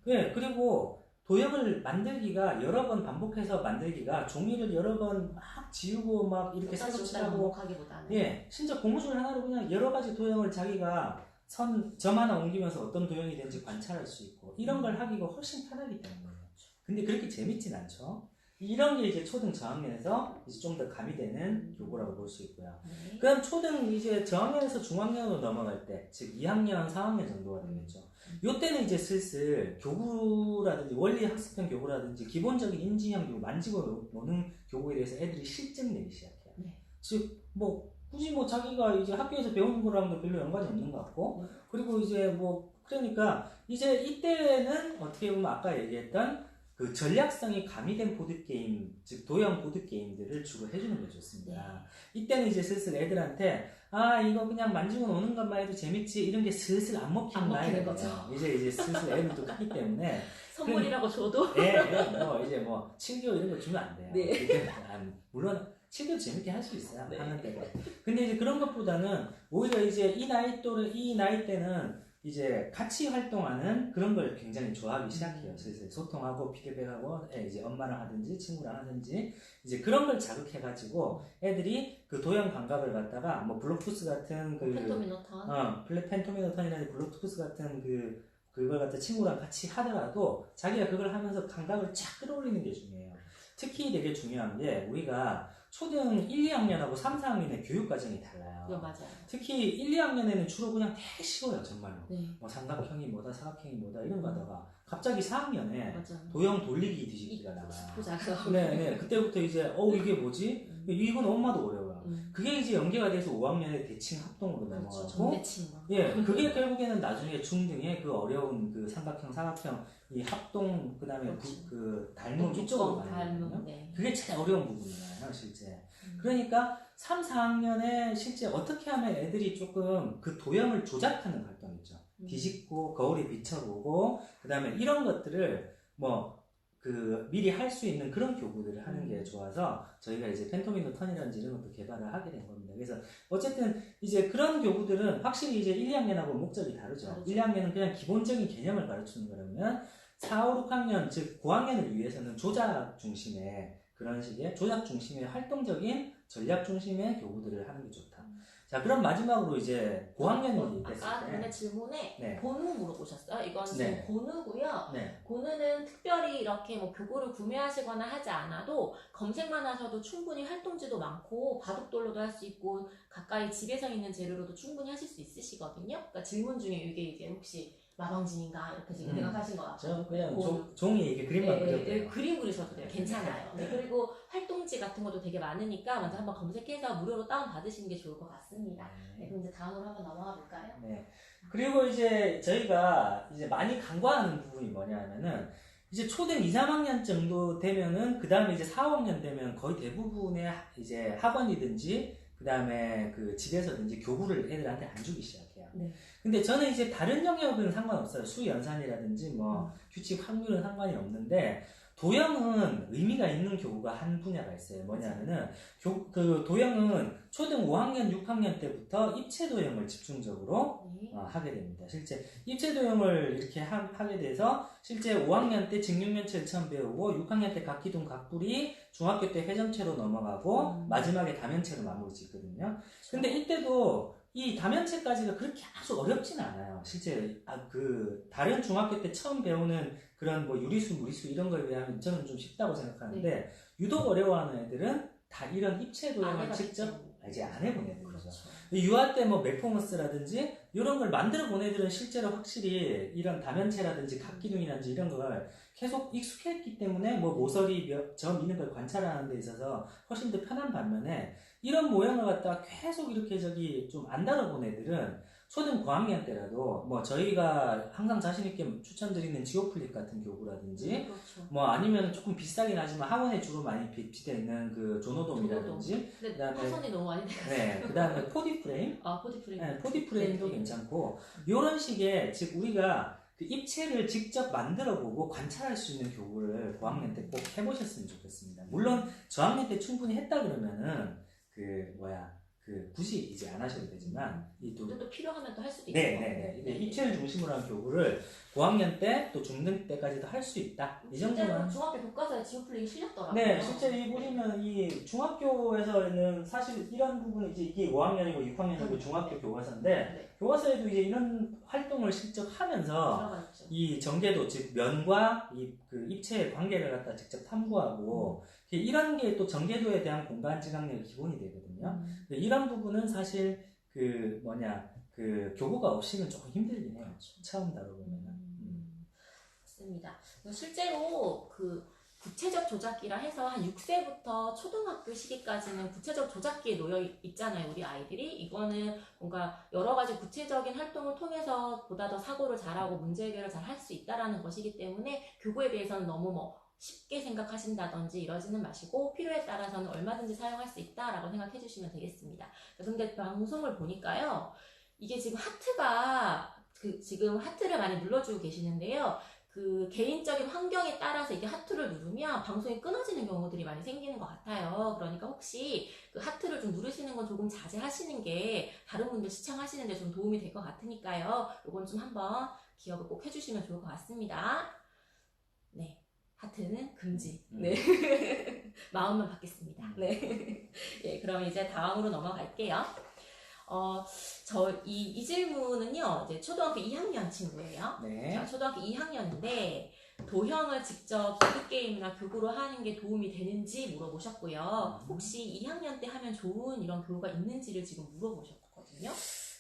예 그리고 도형을 만들기가 여러 번 반복해서 만들기가 종이를 여러 번 막 지우고 막 이렇게 새로 칠하고 예 진짜 고무줄 하나로 그냥 여러 가지 도형을 자기가 점 하나 옮기면서 어떤 도형이 되는지 관찰할 수 있고 이런 걸 하기가 훨씬 편하기 때문이에요. 근데 그렇게 재밌진 않죠. 이런 게 이제 초등 저학년에서 이제 좀 더 가미되는 교구라고 볼 수 있고요. 그럼 초등 이제 저학년에서 중학년으로 넘어갈 때, 즉 2학년, 4학년 정도가 되겠죠. 요때는 이제 슬슬 교구라든지 원리 학습형 교구라든지 기본적인 인지형 교구, 만지고 노는 교구에 대해서 애들이 실증 내기 시작해요. 즉, 뭐, 굳이 뭐 자기가 이제 학교에서 배우는 거랑도 별로 연관이 없는 것 같고, 그리고 이제 뭐, 그러니까 이제 이때는 어떻게 보면 아까 얘기했던 그 전략성이 가미된 보드게임, 즉 도형 보드게임들을 주로 해주는 게 좋습니다. 이때는 이제 슬슬 애들한테 아 이거 그냥 만지고 노는 것만 해도 재밌지 이런 게 슬슬 안 먹히는 나이가 거죠. 이제 슬슬 애들도 크기 때문에 선물이라고 줘도 뭐 이제 뭐 칠교 이런 거 주면 안 돼요. 네. 물론 칠교 재밌게 할 수 있어요. 하는 때가. 근데 이제 그런 것보다는 오히려 이제 이 나이 때는 이제 같이 활동하는 그런 걸 굉장히 좋아하기 시작해요. 슬슬 소통하고 피드백하고 이제 엄마랑 하든지 친구랑 하든지 이제 그런 걸 자극해가지고 애들이 그 도형 감각을 갖다가 뭐 블록푸스 같은 그 펜토미노턴이라든지 블록푸스 같은 그걸 갖다 친구랑 같이 하더라도 자기가 그걸 하면서 감각을 쫙 끌어올리는 게 중요해요. 특히 되게 중요한 게 우리가 초등 1, 2학년하고 3, 4학년의 교육 과정이 달라요. 맞아요. 특히 1, 2학년에는 주로 그냥 되게 쉬워요, 정말로. 네. 뭐 삼각형이 뭐다, 사각형이 뭐다 이런 거 하다가 갑자기 4학년에 맞아요. 도형 돌리기 뒤집기가 나와요. 네. 그때부터 이제 이게 뭐지? 이건 엄마도 어려워요. 그게 이제 연계가 돼서 5학년에 대칭 합동으로 넘어가고 그게 결국에는 나중에 중등에 그 어려운 그 삼각형, 사각형 이 합동 그다음에 그 닮음 이쪽으로 가는 거거든요. 그게 제일 어려운 부분이에요, 실제. 그러니까 3, 4학년에 실제 어떻게 하면 애들이 조금 그 도형을 조작하는 활동 있죠. 뒤집고 거울에 비춰보고 그다음에 이런 것들을 미리 할 수 있는 그런 교구들을 하는 게 좋아서 저희가 이제 펜토미노 턴이라든지 이런 것도 개발을 하게 된 겁니다. 그래서 어쨌든 이제 그런 교구들은 확실히 이제 1, 2학년하고 목적이 다르죠. 1, 2학년은 그냥 기본적인 개념을 가르치는 거라면 4, 5, 6학년 즉 고학년을 위해서는 조작 중심의 그런 식의 조작 중심의 활동적인 전략 중심의 교구들을 하는 게 좋다. 자, 그럼 마지막으로 이제 고학년이 됐을 때. 아까 근데 질문에 고누 물어보셨어요? 이건 지금 고누고요. 네. 고누는 특별히 이렇게 뭐 교구를 구매하시거나 하지 않아도 검색만 하셔도 충분히 활동지도 많고 바둑돌로도 할 수 있고 가까이 집에서 있는 재료로도 충분히 하실 수 있으시거든요. 그러니까 질문 중에 이게 이제 혹시 마방진인가 이렇게 지금 생각하신 것 같아요. 저 그냥 종이에 이게 그림만 그려도 그림 그리셔도 돼요. 괜찮아요. 그리고 활동지 같은 것도 되게 많으니까 먼저 한번 검색해서 무료로 다운 받으시는 게 좋을 것 같습니다. 그럼 이제 다음으로 한번 넘어가 볼까요? 네. 그리고 이제 저희가 이제 많이 간과하는 부분이 뭐냐면은 이제 초등 2, 3학년 정도 되면은 그 다음에 이제 4, 5학년 되면 거의 대부분의 이제 학원이든지 그 다음에 그 집에서든지 교구를 애들한테 안 주기 시작해요. 근데 저는 이제 다른 영역은 상관없어요. 수 연산이라든지 뭐 규칙 확률은 상관이 없는데 도형은 의미가 있는 교구가 한 분야가 있어요. 뭐냐면은 그 도형은 초등 5학년, 6학년 때부터 입체 도형을 집중적으로 하게 됩니다. 실제 입체 도형을 이렇게 하게 돼서 실제 5학년 때 직육면체를 처음 배우고 6학년 때 각기둥 각불이 중학교 때 회전체로 넘어가고 마지막에 다면체로 마무리 짓거든요. 근데 이때도 이 다면체까지가 그렇게 아주 어렵지는 않아요. 실제 다른 중학교 때 처음 배우는 그런 뭐 유리수, 무리수 이런 거에 비하면 저는 좀 쉽다고 생각하는데 네. 유독 어려워하는 애들은 다 이런 입체 도형을 해봤죠. 직접 이제 안 해본 애들이죠. 그렇죠. 유아 때 뭐 맥포머스라든지 이런 걸 만들어 본 애들은 실제로 확실히 이런 다면체라든지 각기둥이라든지 이런 걸 계속 익숙했기 때문에 뭐 모서리, 점 이런 걸 관찰하는 데 있어서 훨씬 더 편한 반면에 이런 모형을 갖다가 계속 이렇게 좀 안 다뤄본 애들은 초등 고학년 때라도 뭐 저희가 항상 자신있게 추천드리는 지오플립 같은 교구라든지 그렇죠. 뭐 아니면 조금 비싸긴 하지만 학원에 주로 많이 비치되어 있는 그 조노돔이라든지 근데 그다음에 파손이 너무 많이 돼요. 네, 그다음에 포디프레임 포디프레임. 네, 포디프레임도 네. 괜찮고 이런 식의 즉 우리가 그 입체를 직접 만들어보고 관찰할 수 있는 교구를 고학년 때 꼭 해보셨으면 좋겠습니다. 물론 저학년 때 충분히 했다 그러면은 굳이 이제 안 하셔도 되지만 또 필요하면 또 할 수도 있고. 네. 입체를 중심으로 한 교구를 고학년 때 또 중등 때까지도 할 수 있다. 이 실제로 정도만. 중학교 교과서에 지오플레이 실렸더라고요. 네, 실제 보시면 이 중학교에서는 사실 이런 부분은 이제 이게 5학년이고 6학년이고 중학교 교과서인데 네. 교과서에도 이제 이런 활동을 직접 하면서 이 전개도 즉 면과 그 입체의 관계를 갖다 직접 탐구하고 이런 게 또 전개도에 대한 공간 지각력이 기본이 되거든요. 이런 부분은 사실 그 교구가 없이는 조금 힘들긴 해요. 그렇죠. 처음 다뤄보면은. 맞습니다. 실제로 그 구체적 조작기라 해서 한 6세부터 초등학교 시기까지는 구체적 조작기에 놓여 있잖아요, 우리 아이들이. 이거는 뭔가 여러 가지 구체적인 활동을 통해서 보다 더 사고를 잘하고 문제 해결을 잘 할 수 있다라는 것이기 때문에 교구에 대해서는 너무 쉽게 생각하신다든지 이러지는 마시고 필요에 따라서는 얼마든지 사용할 수 있다라고 생각해 주시면 되겠습니다. 근데 방송을 보니까요, 이게 지금 지금 하트를 많이 눌러주고 계시는데요. 그 개인적인 환경에 따라서 이게 하트를 누르면 방송이 끊어지는 경우들이 많이 생기는 것 같아요. 그러니까 혹시 그 하트를 좀 누르시는 건 조금 자제하시는 게 다른 분들 시청하시는데 좀 도움이 될 것 같으니까요. 이건 좀 한번 기억을 꼭 해주시면 좋을 것 같습니다. 네. 하트는 금지. 네. 마음만 받겠습니다. 네. 예, 그럼 이제 다음으로 넘어갈게요. 이 질문은요, 이제 초등학교 2학년 친구예요. 네. 자, 초등학교 2학년인데, 도형을 직접 보드게임이나 교구로 하는 게 도움이 되는지 물어보셨고요. 혹시 2학년 때 하면 좋은 이런 교구가 있는지를 지금 물어보셨거든요.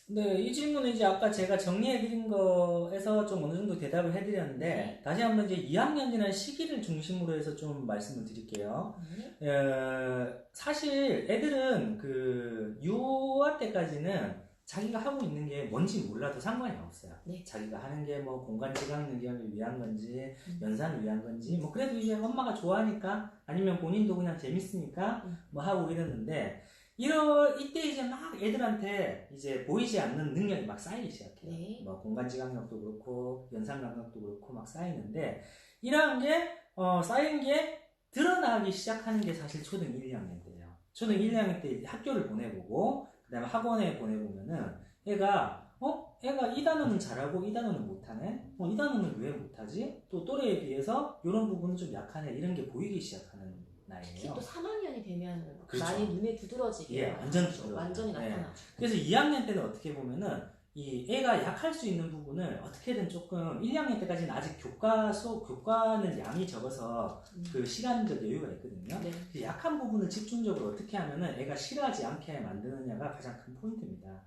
네, 이 질문은 이제 아까 제가 정리해드린 거에서 좀 어느 정도 대답을 해드렸는데, 네. 다시 한번 이제 2학년이라는 시기를 중심으로 해서 좀 말씀을 드릴게요. 사실 애들은 그 유아 때까지는 자기가 하고 있는 게 뭔지 몰라도 상관이 없어요. 네. 자기가 하는 게 뭐 공간 지각 능력을 위한 건지, 연산을 위한 건지, 뭐 그래도 이제 엄마가 좋아하니까, 아니면 본인도 그냥 재밌으니까 뭐 하고 이러는데, 이때 이제 막 애들한테 이제 보이지 않는 능력이 막 쌓이기 시작해요. 네. 뭐 공간 지각력도 그렇고 연산 감각도 그렇고 막 쌓이는데 이런 게 쌓인 게 드러나기 시작하는 게 사실 초등 1, 2학년 때예요. 초등 1, 2학년 때 학교를 보내보고 그다음에 학원에 보내보면은 애가 이 단어는 잘하고 이 단어는 못하네. 이 단어는 왜 못하지? 또 또래에 비해서 이런 부분은 좀 약하네. 이런 게 보이기 시작하는 나이에요. 특히 또 3학년이 되면 그렇죠. 많이 눈에 두드러지게 예, 완전 두드러져요. 완전히 네. 나타나죠. 그래서 2학년 때는 어떻게 보면은 이 애가 약할 수 있는 부분을 어떻게든 조금 1, 2학년 때까지는 아직 교과는 양이 적어서 그 시간적 여유가 있거든요. 네. 그래서 약한 부분을 집중적으로 어떻게 하면은 애가 싫어하지 않게 만드느냐가 가장 큰 포인트입니다.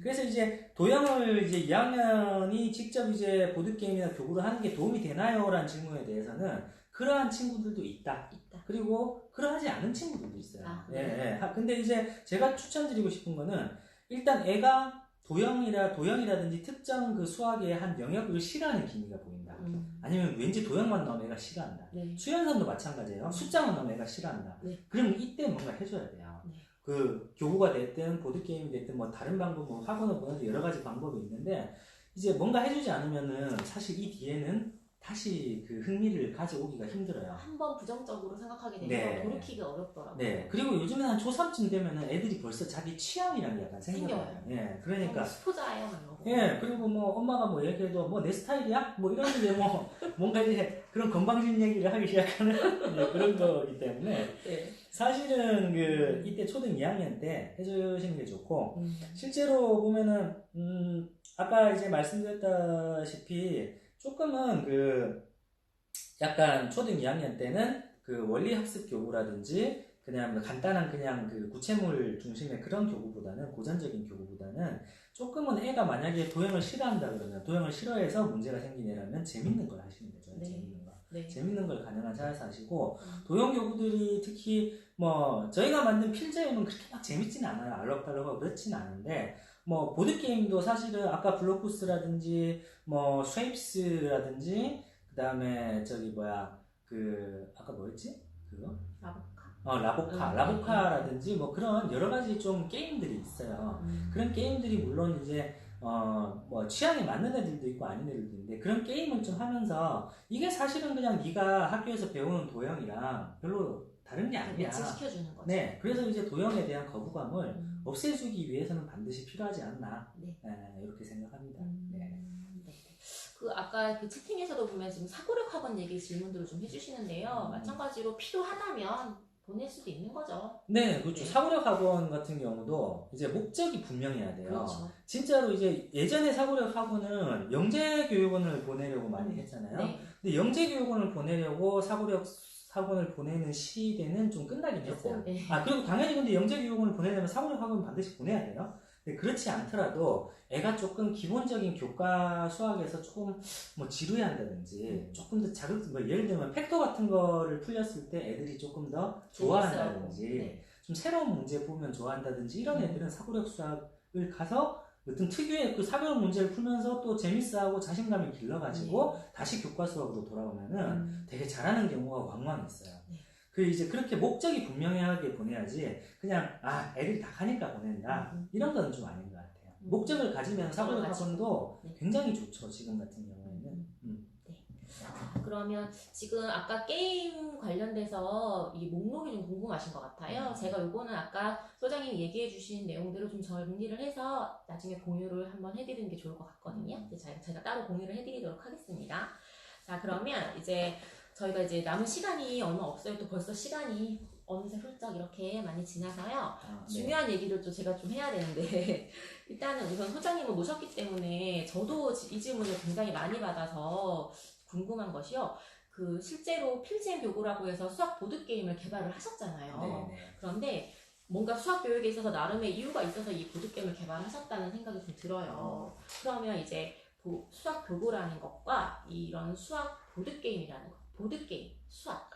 그래서 이제 도형을 이제 2학년이 직접 이제 보드게임이나 교구를 하는 게 도움이 되나요? 라는 질문에 대해서는 그러한 친구들도 있다. 그리고 그러하지 않은 친구들도 있어요. 네. 근데 이제 제가 추천드리고 싶은 거는 일단 애가 도형이라든지 특정 그 수학의 한 영역을 싫어하는 기미가 보인다. 아니면 왠지 도형만 나오면 애가 싫어한다. 네. 수연선도 마찬가지예요. 숫자만 나오면 애가 싫어한다. 네. 그럼 이때 뭔가 해줘야 돼요. 네. 그 교구가 됐든 보드게임이 됐든 뭐 다른 방법, 학원을 보내도 여러 가지 방법이 있는데 이제 뭔가 해주지 않으면은 사실 이 뒤에는 다시 그 흥미를 가져오기가 힘들어요. 한번 부정적으로 생각하게 되면 네. 돌이키기가 어렵더라고요. 네. 그리고 요즘에 한 초3쯤 되면은 애들이 벌써 자기 취향이라는 게 약간 생겨요. 예. 그러니까. 스포자예요, 막 이러고. 예. 그리고 뭐 엄마가 뭐 얘기해도 뭐 내 스타일이야? 뭐 이런 게 뭐 뭔가 이제 그런 건방진 얘기를 하기 시작하는 예, 그런 거기 때문에. 네. 사실은 그 이때 초등 2학년 때 해주시는 게 좋고 실제로 보면은 아까 이제 말씀드렸다시피 조금은 그 약간 초등 2학년 때는 그 원리학습 교구라든지 그냥 간단한 그냥 그 구체물 중심의 그런 교구보다는 고전적인 교구보다는 조금은 애가 만약에 도형을 싫어한다 그러면 도형을 싫어해서 문제가 생긴 애라면 재밌는 걸 하시는 거죠. 네. 재밌는 거. 네. 재밌는 걸 가능한 찾아서 하시고 도형 교구들이 특히 뭐 저희가 만든 필제형은 그렇게 막 재밌진 않아요. 알록달록하고 그렇진 않은데 뭐 보드게임도 사실은 아까 블록부스라든지 뭐 쉐입스라든지 그 다음에 저기 뭐야 그 아까 뭐였지? 그거? 라보카라든지 뭐 그런 여러 가지 좀 게임들이 있어요. 그런 게임들이 물론 이제 뭐 취향에 맞는 애들도 있고 아닌 애들도 있는데 그런 게임을 좀 하면서 이게 사실은 그냥 네가 학교에서 배우는 도형이랑 별로 다른 게 아니야. 매칭시켜주는 거죠. 네, 그래서 이제 도형에 대한 거부감을 없애주기 위해서는 반드시 필요하지 않나. 네. 네, 이렇게 생각합니다. 네. 그 아까 그 채팅에서도 보면 지금 사고력 학원 얘기 질문들을 좀 해주시는데요. 마찬가지로 필요하다면 보낼 수도 있는 거죠. 네, 그렇죠. 네. 사고력 학원 같은 경우도 이제 목적이 분명해야 돼요. 그렇죠. 진짜로 이제 예전에 사고력 학원은 영재교육원을 보내려고 많이 했잖아요. 네. 근데 영재교육원을 보내려고 사고력 학원을 보내는 시대는 좀 끝나긴 했어요. 네. 그리고 당연히 근데 영재교육원을 보내려면 사고력 학원 반드시 보내야 돼요. 근데 그렇지 않더라도 애가 조금 기본적인 교과 수학에서 조금 뭐 지루해한다든지 조금 더 뭐 예를 들면 팩터 같은 거를 풀렸을 때 애들이 조금 더 좋아한다든지 네. 좀 새로운 문제 보면 좋아한다든지 이런 애들은 사고력 수학을 가서 어떤 특유의 그 사고력 문제를 풀면서 또 재밌어하고 자신감이 길러가지고 다시 교과 수학으로 돌아오면은 되게 잘하는 경우가 왕왕 있어요. 그 이제 그렇게 목적이 분명하게 보내야지 그냥 애들이 다 하니까 보낸다 이런 건 좀 아닌 것 같아요. 목적을 가지면 사고력 학원도 굉장히 좋죠. 지금 같은 경우에는. 네. 그러면 지금 아까 게임 관련돼서 이 목록이 좀 궁금하신 것 같아요. 제가 요거는 아까 소장님이 얘기해 주신 내용대로 좀 정리를 해서 나중에 공유를 한번 해드리는 게 좋을 것 같거든요. 제가 따로 공유를 해드리도록 하겠습니다. 자, 그러면 이제 저희가 이제 남은 시간이 얼마 없어요. 또 벌써 시간이 어느새 훌쩍 이렇게 많이 지나서요. 중요한 얘기를 또 제가 좀 해야 되는데 일단은 우선 소장님을 모셨기 때문에 저도 이 질문을 굉장히 많이 받아서 궁금한 것이요. 그 실제로 필지엠 교구라고 해서 수학 보드게임을 개발을 하셨잖아요. 네네. 그런데 뭔가 수학 교육에 있어서 나름의 이유가 있어서 이 보드게임을 개발하셨다는 생각이 좀 들어요. 그러면 이제 수학 교구라는 것과 이런 수학 보드게임이라는 것, 보드게임, 수학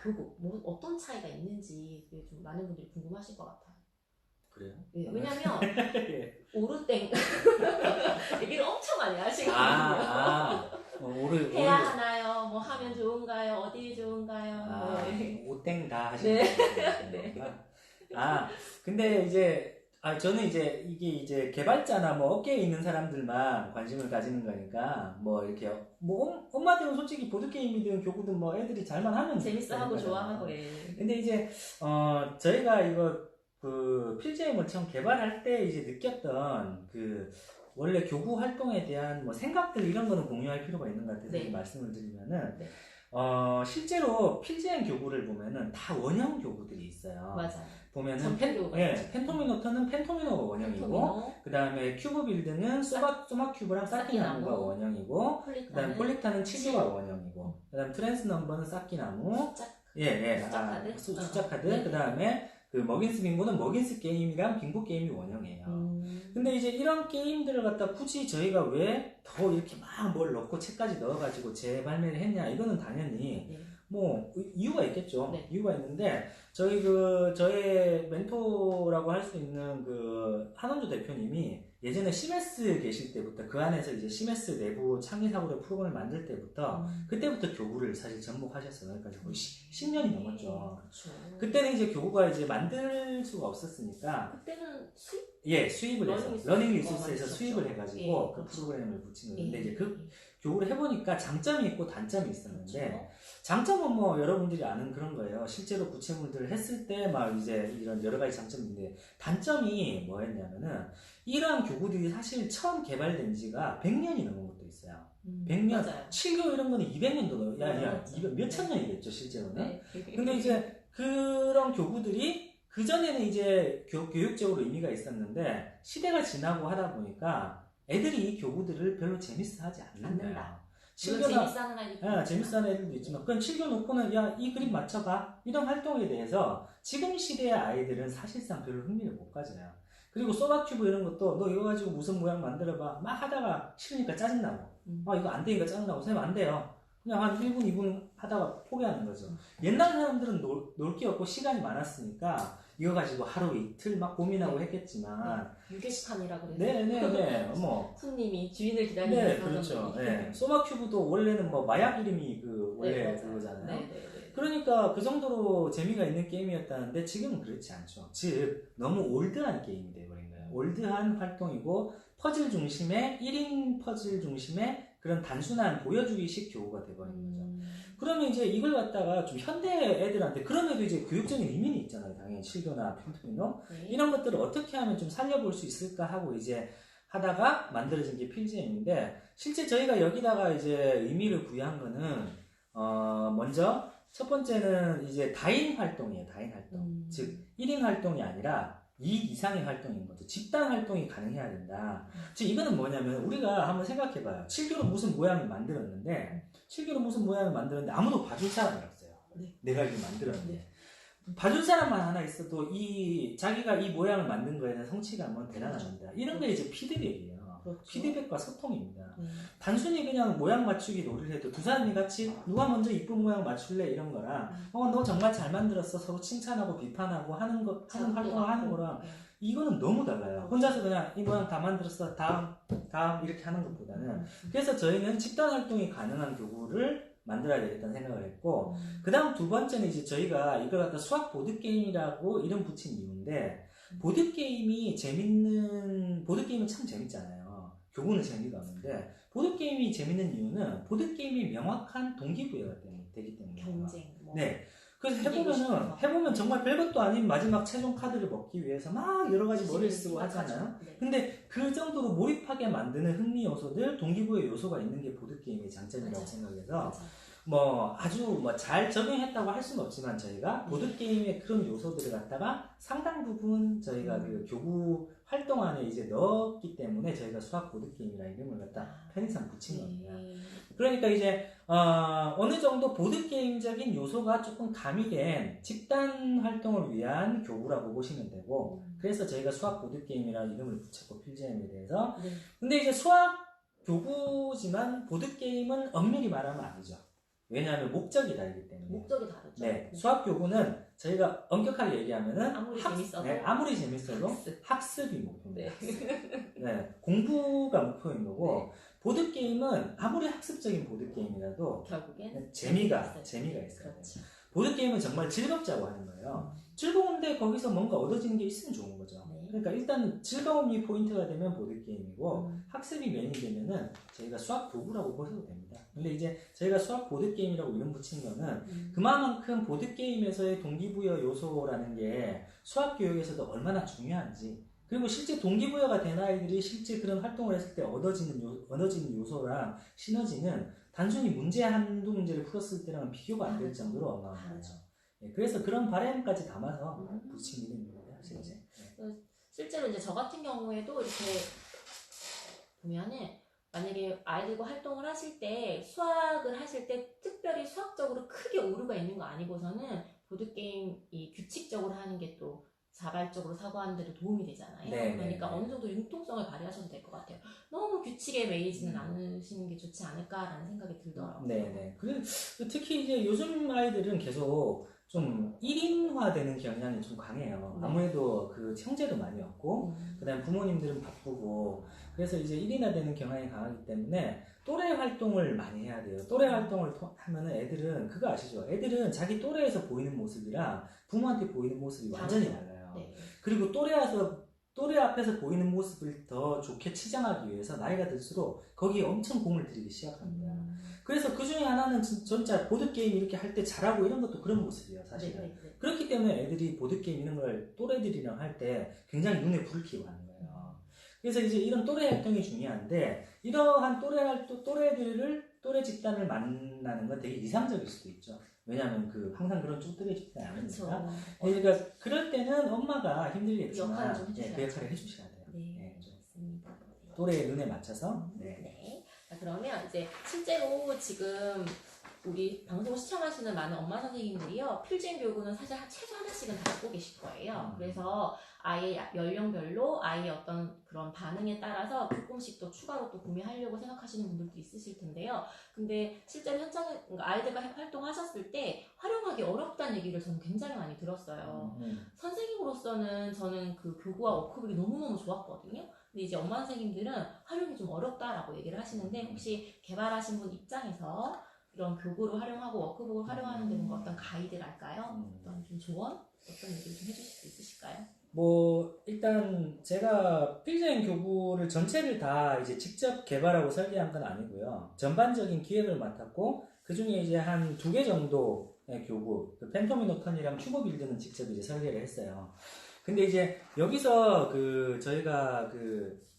교구, 어떤 차이가 있는지 좀 많은 분들이 궁금하실 것 같아요. 그래요? 네, 왜냐면 예. 오르땡 얘기를 엄청 많이 하시거든요. 해야 하나요? 뭐 하면 좋은가요? 어디 좋은가요? 오땡 다 하시는 거구나. 근데 이제 저는 이제 이게 이제 개발자나 뭐 업계에 있는 사람들만 관심을 가지는 거니까 뭐 이렇게 뭐 엄마들은 솔직히 보드 게임이든 교구든 뭐 애들이 잘만 하면 재밌어하고 좋아하고. 근데 이제 저희가 이거 그 필제임을 처음 개발할 때 이제 느꼈던 그 원래 교구 활동에 대한 뭐 생각들 이런 거는 공유할 필요가 있는 것 같아서 말씀을 드리면은 실제로 필제임 교구를 보면은 다 원형 교구들이 있어요. 맞아요. 보면은 펜토미노터는 펜토미노가 원형이고 그 다음에 큐브 빌드는 소마 큐브랑 쌓기나무가 원형이고 그 다음에 폴리타는 치즈가 원형이고 그 다음에 트랜스 넘버는 쌓기나무 숫자 카드 그 다음에 그 머긴스 빙고는 머긴스 게임이랑 빙고 게임이 원형이에요. 근데 이제 이런 게임들을 갖다 굳이 저희가 왜 더 이렇게 막 뭘 넣고 책까지 넣어가지고 재발매를 했냐 이거는 당연히 뭐 이유가 있겠죠. 이유가 있는데 저의 멘토라고 할 수 있는 그 한원주 대표님이 예전에 CMS 계실 때부터 그 안에서 이제 CMS 내부 창의사고력 프로그램을 만들 때부터 그때부터 교구를 사실 접목하셨어요. 그러니까 거의 10년이 넘었죠. 그쵸. 그때는 이제 교구가 이제 만들 수가 없었으니까 그때는 수입을 해서 러닝 리소스에서 수입을 해가지고 그 프로그램을 붙인 건데 이제 그 교육을 해보니까 장점이 있고 단점이 있었는데 그렇죠. 장점은 뭐 여러분들이 아는 그런 거예요. 실제로 부채물들을 했을 때 막 이제 이런 여러 가지 장점이 있는데 단점이 뭐였냐면은 이러한 교구들이 사실 처음 개발된 지가 100년이 넘은 것도 있어요. 100년, 맞아요. 7교 이런 거는 200년도 넘어, 야, 맞죠. 몇천 년이겠죠, 실제로는. 네. 근데 이제 그런 교구들이 그전에는 이제 교육적으로 의미가 있었는데 시대가 지나고 하다 보니까 애들이 이 교구들을 별로 재밌어 하지 않는 거예요. 물론 재밌어하는 아이들도 재밌어하는 애들도 있지만 그건 7교 놓고는 야, 이 그림 맞춰봐 이런 활동에 대해서 지금 시대의 아이들은 사실상 별로 흥미를 못 가져요. 그리고 소바큐브 이런 것도 너 이거 가지고 무슨 모양 만들어봐 막 하다가 싫으니까 짜증나고 이거 안 되니까 짜증나고 선생님 안 돼요. 그냥 한 1분 2분 하다가 포기하는 거죠. 옛날 사람들은 놀 게 없고 시간이 많았으니까 이거 가지고 하루 이틀 막 고민하고 했겠지만 유괴식판이라고 그래서 네네네 뭐 손님이 주인을 기다리는 네 그렇죠. 네. 소마큐브도 원래는 뭐 마약 이름이 그 원래 그거잖아요. 네. 그러니까 그 정도로 재미가 있는 게임이었다는데 지금은 그렇지 않죠. 즉 너무 올드한 게임이 돼버린 거예요. 올드한 활동이고 퍼즐 중심의 1인 퍼즐 중심의 그런 단순한 보여주기식 교구가 돼버린 거죠. 그러면 이제 이걸 갖다가 좀 현대 애들한테 그럼에도 이제 교육적인 의미는 있잖아요. 당연히 실교나 펜트리노 이런 것들을 어떻게 하면 좀 살려볼 수 있을까 하고 이제 하다가 만들어진 게 필지엠인데 실제 저희가 여기다가 이제 의미를 부여한 거는 먼저 첫 번째는 이제 다인 활동이에요. 다인 활동. 즉 1인 활동이 아니라 2 이상의 활동인 거죠. 집단 활동이 가능해야 된다. 즉 이거는 뭐냐면 우리가 한번 생각해봐요. 7교로 무슨 모양을 만들었는데 7교로 무슨 모양을 만들었는데 아무도 봐줄 사람이 없어요. 네. 내가 이걸 만들었는데 봐줄 사람만 하나 있어도 자기가 이 모양을 만든 거에 대한 성취감은 대단합니다. 이런 게 이제 피드백이에요. 그렇죠. 피드백과 소통입니다. 단순히 그냥 모양 맞추기 놀이를 해도 두 사람이 같이 누가 먼저 이쁜 모양 맞출래 이런 거랑 너 정말 잘 만들었어 서로 칭찬하고 비판하고 하는 활동을 하는 거랑 이거는 너무 달라요. 혼자서 그냥 이 모양 다 만들었어 다음 이렇게 하는 것보다는 그래서 저희는 집단 활동이 가능한 교구를 만들어야 되겠다는 생각을 했고 그 다음 두 번째는 이제 저희가 이걸 갖다 수학 보드게임이라고 이름 붙인 이유인데 보드게임은 참 재밌잖아요. 교구는 재미가 없는데 보드게임이 재밌는 이유는 보드게임이 명확한 동기부여가 되기 때문이에요. 경쟁. 네. 그래서 해보면 정말 별것도 아닌 마지막 최종 카드를 먹기 위해서 막 여러 가지 머리를 쓰고 하잖아요. 근데 그 정도로 몰입하게 만드는 흥미 요소들, 동기부여 요소가 있는 게 보드게임의 장점이라고 생각해서 아주 잘 적용했다고 할 수는 없지만 저희가 보드게임의 그런 요소들을 갖다가 상당 부분 저희가 그 교구 활동 안에 이제 넣었기 때문에 저희가 수학 보드게임이라는 이름을 갖다 편의상 붙인 겁니다. 그러니까 이제 어느 정도 보드게임적인 요소가 조금 가미된 집단 활동을 위한 교구라고 보시면 되고 그래서 저희가 수학 보드게임이라는 이름을 붙였고 필지엠에 대해서 근데 이제 수학 교구지만 보드게임은 엄밀히 말하면 아니죠. 왜냐하면 목적이 다르기 때문에. 목적이 다르죠. 네. 수학 교구는 저희가 엄격하게 얘기하면은 아무리 재밌어도 학습이 목표입니다. 네. 공부가 목표인 거고 보드게임은 아무리 학습적인 보드게임이라도 결국엔 재미가 있어요. 그렇죠. 보드게임은 정말 즐겁자고 하는 거예요. 즐거운데 거기서 뭔가 얻어지는 게 있으면 좋은 거죠. 그러니까 일단 즐거움이 포인트가 되면 보드게임이고 학습이 메인이 되면은 저희가 수학 교구라고 보셔도 됩니다. 근데 이제 저희가 수학 보드게임이라고 이름 붙인 거는 그만큼 보드게임에서의 동기부여 요소라는 게 수학 교육에서도 얼마나 중요한지 그리고 실제 동기부여가 된 아이들이 실제 그런 활동을 했을 때 얻어지는 요소랑 시너지는 단순히 한두 문제를 풀었을 때랑은 비교가 안 될 정도로 어마어마하죠. 그래서 그런 바램까지 담아서 붙인 이름입니다. 실제로 이제 저 같은 경우에도 이렇게 보면은 만약에 아이들과 활동을 하실 때 수학을 하실 때 특별히 수학적으로 크게 오류가 있는 거 아니고서는 보드게임 이 규칙적으로 하는 게 또 자발적으로 사고하는 데도 도움이 되잖아요. 그러니까 어느 정도 융통성을 발휘하셔도 될 것 같아요. 너무 규칙에 매이지는 않으시는 게 좋지 않을까라는 생각이 들더라고요. 네네. 특히 이제 요즘 아이들은 계속 좀 1인화 되는 경향이 좀 강해요. 아무래도 그 형제도 많이 없고, 그 다음에 부모님들은 바쁘고, 그래서 이제 1인화 되는 경향이 강하기 때문에 또래 활동을 많이 해야 돼요. 또래 활동을 하면은 애들은, 그거 아시죠? 애들은 자기 또래에서 보이는 모습이랑 부모한테 보이는 모습이 완전히 달라요. 그리고 또래에서 또래 앞에서 보이는 모습을 더 좋게 치장하기 위해서 나이가 들수록 거기에 엄청 공을 들이기 시작합니다. 그래서 그 중에 하나는 진짜 보드게임 이렇게 할 때 잘하고 이런 것도 그런 모습이에요, 사실은. 네, 네, 네. 그렇기 때문에 애들이 보드게임 이런 걸 또래들이랑 할 때 굉장히 눈에 불을 켜고 하는 거예요. 그래서 이제 이런 또래 활동이 중요한데, 이러한 또래 집단을 만나는 건 되게 이상적일 수도 있죠. 왜냐하면 항상 그런 또래 집단이 아니니까. 그러니까 그럴 때는 엄마가 힘들겠지만 역할을 좀 해주셔야죠. 그 역할을 해주셔야 돼요. 네, 좋습니다. 또래의 눈에 맞춰서. 네. 자, 그러면 이제 실제로 지금 우리 방송을 시청하시는 많은 엄마 선생님들이요, 필진 교구는 사실 최소 하나씩은 다 갖고 계실 거예요. 그래서 아이의 연령별로 아이의 어떤 그런 반응에 따라서 조금씩 더 추가로 또 구매하려고 생각하시는 분들도 있으실 텐데요. 근데 실제로 현장에, 그러니까 아이들과 활동하셨을 때 활용하기 어렵다는 얘기를 저는 굉장히 많이 들었어요. 선생님으로서는 저는 그 교구와 워크북이 너무너무 좋았거든요. 근데 이제 엄마 선생님들은 활용이 좀 어렵다라고 얘기를 하시는데, 혹시 개발하신 분 입장에서 이런 교구를 활용하고 워크북을 활용하는 데 뭔가 어떤 가이드랄까요? 어떤 좀 조언? 어떤 얘기를 좀 해주실 수 있으실까요? 일단 제가 필드앤 교구를 전체를 다 이제 직접 개발하고 설계한 건 아니고요. 전반적인 기획을 맡았고, 그 중에 이제 한 2개 정도의 교구, 펜토미노턴이랑 큐브빌드는 직접 이제 설계를 했어요. 근데 이제 여기서 저희가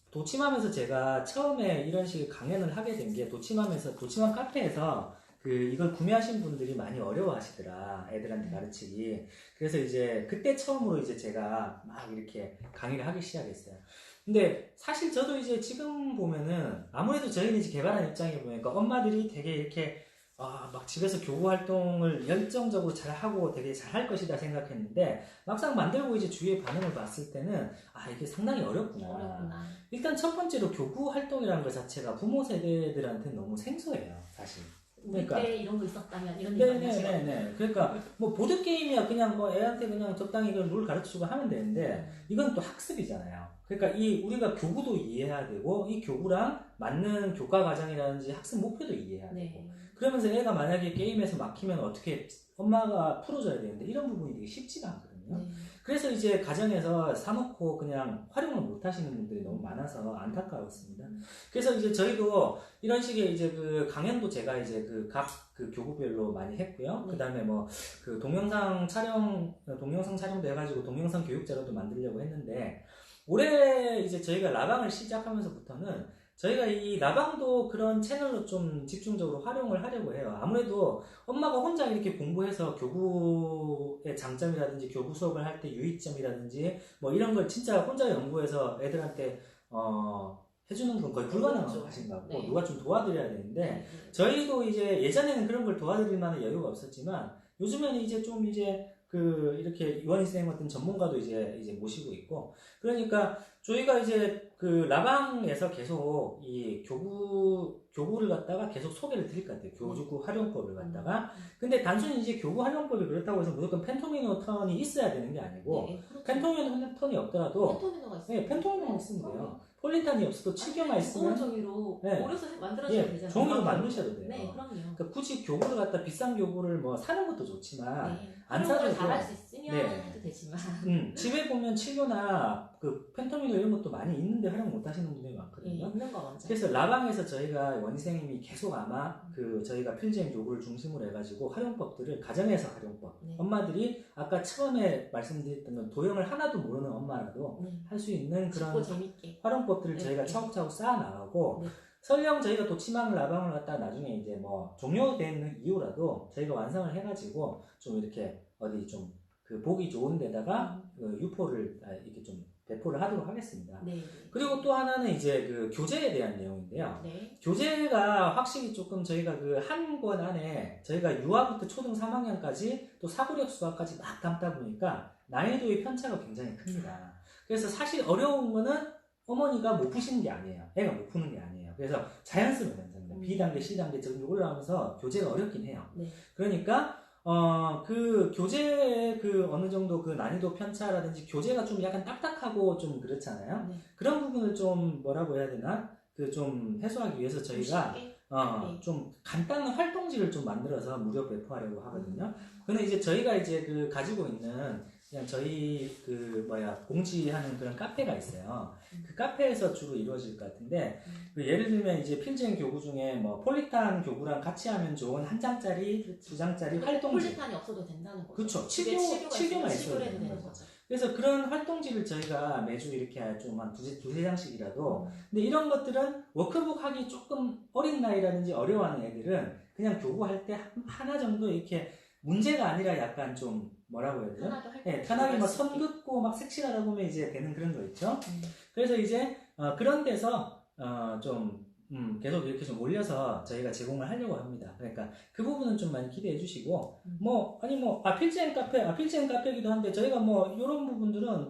도침하면서 제가 처음에 이런 식의 강연을 하게 된 게, 도침함 카페에서 이걸 구매하신 분들이 많이 어려워하시더라, 애들한테 가르치기. 그래서 이제 그때 처음으로 이제 제가 막 이렇게 강의를 하기 시작했어요. 근데 사실 저도 이제 지금 보면은 아무래도 저희는 이제 개발한 입장에 보니까 엄마들이 되게 이렇게 막 집에서 교구 활동을 열정적으로 잘 하고 되게 잘 할 것이다 생각했는데, 막상 만들고 이제 주위의 반응을 봤을 때는 이게 상당히 어렵구나. 일단 첫 번째로 교구 활동이라는 것 자체가 부모 세대들한테는 너무 생소해요, 사실. 우리 때 이런 거 있었다면 이런 얘기 하시거든요. 네. 그러니까 보드게임이야 그냥 애한테 그냥 적당히 이걸 룰 가르쳐주고 하면 되는데, 이건 또 학습이잖아요. 그러니까 우리가 교구도 이해해야 되고, 이 교구랑 맞는 교과 과정이라든지 학습 목표도 이해해야 되고, 그러면서 애가 만약에 게임에서 막히면 어떻게 엄마가 풀어줘야 되는데, 이런 부분이 되게 쉽지가 않거든요. 그래서 이제 가정에서 사놓고 그냥 활용을 못 하시는 분들이 너무 많아서 안타까웠습니다. 그래서 이제 저희도 이런 식의 이제 강연도 제가 이제 각 교구별로 많이 했고요. 그 다음에 동영상 촬영도 해가지고 동영상 교육 자료도 만들려고 했는데, 올해 이제 저희가 라방을 시작하면서부터는 저희가 이 라방도 그런 채널로 좀 집중적으로 활용을 하려고 해요. 아무래도 엄마가 혼자 이렇게 공부해서 교구의 장점이라든지 교구 수업을 할 때 유의점이라든지 이런 걸 진짜 혼자 연구해서 애들한테 해주는 건 거의 불가능한 것인 것 같고, 누가 좀 도와드려야 되는데, 저희도 이제 예전에는 그런 걸 도와드릴 만한 여유가 없었지만, 요즘에는 이제 좀 이렇게 유원희 선생님 같은 전문가도 이제 모시고 있고, 그러니까 저희가 이제 라방에서 계속 이 교구를 갖다가 계속 소개를 드릴 것 같아요. 교구 활용법을 갖다가. 근데 단순히 이제 교구 활용법이 그렇다고 해서 무조건 펜토미노턴이 있어야 되는 게 아니고, 펜토미노턴이 없더라도 펜토미노가 있으면 돼요. 폴리탄이 없어도 칠교만 있으면 종이로 오려서 만들어줘야 되잖아요. 종이로 만드셔도 돼요. 네, 그럼요. 그러니까 굳이 교구를 갖다 비싼 교구를 사는 것도 좋지만, 안 사도 사도 잘할 수 있으면 해도 되지만, 집에 보면 칠교나 펜토미노 이런 것도 많이 있는데 활용 못 하시는 분들이 많거든요. 있는 거 먼저. 그래서 라방에서 저희가 원희생님이 계속 아마 저희가 필지행 교구를 중심으로 해가지고 활용법들을, 가정에서 활용법, 엄마들이 아까 처음에 말씀드렸던 건 도형을 하나도 모르는 엄마라도 할 수 있는 그런 재밌게. 활용법들을 저희가 차곡차곡 쌓아 나가고, 설령 저희가 도치망 라방을 갖다 나중에 이제 종료되는 이후라도 저희가 완성을 해가지고 좀 이렇게 어디 좀 보기 좋은 데다가 유포를 이렇게 좀 배포를 하도록 하겠습니다. 그리고 또 하나는 이제 교재에 대한 내용인데요. 교재가 확실히 조금 저희가 한 권 안에 저희가 유아부터 초등 3학년까지 또 사고력 수학까지 막 담다 보니까 난이도의 편차가 굉장히 큽니다. 그래서 사실 어려운 거는 어머니가 못 푸시는 게 아니에요. 애가 못 푸는 게 아니에요. 그래서 자연스러운 현상입니다. B단계, C단계 점점 올라가면서 교재가 어렵긴 해요. 그러니까 교재의 어느 정도 난이도 편차라든지 교재가 좀 약간 딱딱하고 좀 그렇잖아요. 그런 부분을 좀 뭐라고 해야 되나? 좀 해소하기 위해서 저희가 좀 간단한 활동지를 좀 만들어서 무료 배포하려고 하거든요. 근데 이제 저희가 이제 가지고 있는 그냥 저희 공지하는 그런 카페가 있어요. 그 카페에서 주로 이루어질 것 같은데 그 예를 들면 이제 필진 교구 중에 뭐 폴리탄 교구랑 같이 하면 좋은 한 장짜리, 그렇죠. 두 장짜리 활동지. 폴리탄이 없어도 된다는 거죠. 그렇죠. 치료가 있어도 되는 되는 거죠. 그래서 그런 활동지를 저희가 매주 이렇게 좀 한 두세 장씩이라도 근데 이런 것들은 워크북 하기 조금 어린 나이라든지 어려워하는 애들은 그냥 교구할 때 하나 정도 이렇게 문제가 아니라 약간 좀 뭐라고 해야 되죠? 네, 편하게 막 선 긋고 막 색칠하다 보면 이제 되는 그런 거 있죠? 그래서 이제 그런 데서 계속 이렇게 좀 올려서 저희가 제공을 하려고 합니다. 그러니까 그 부분은 좀 많이 기대해 주시고 필지앤 카페이기도 한데 저희가 이런 부분들은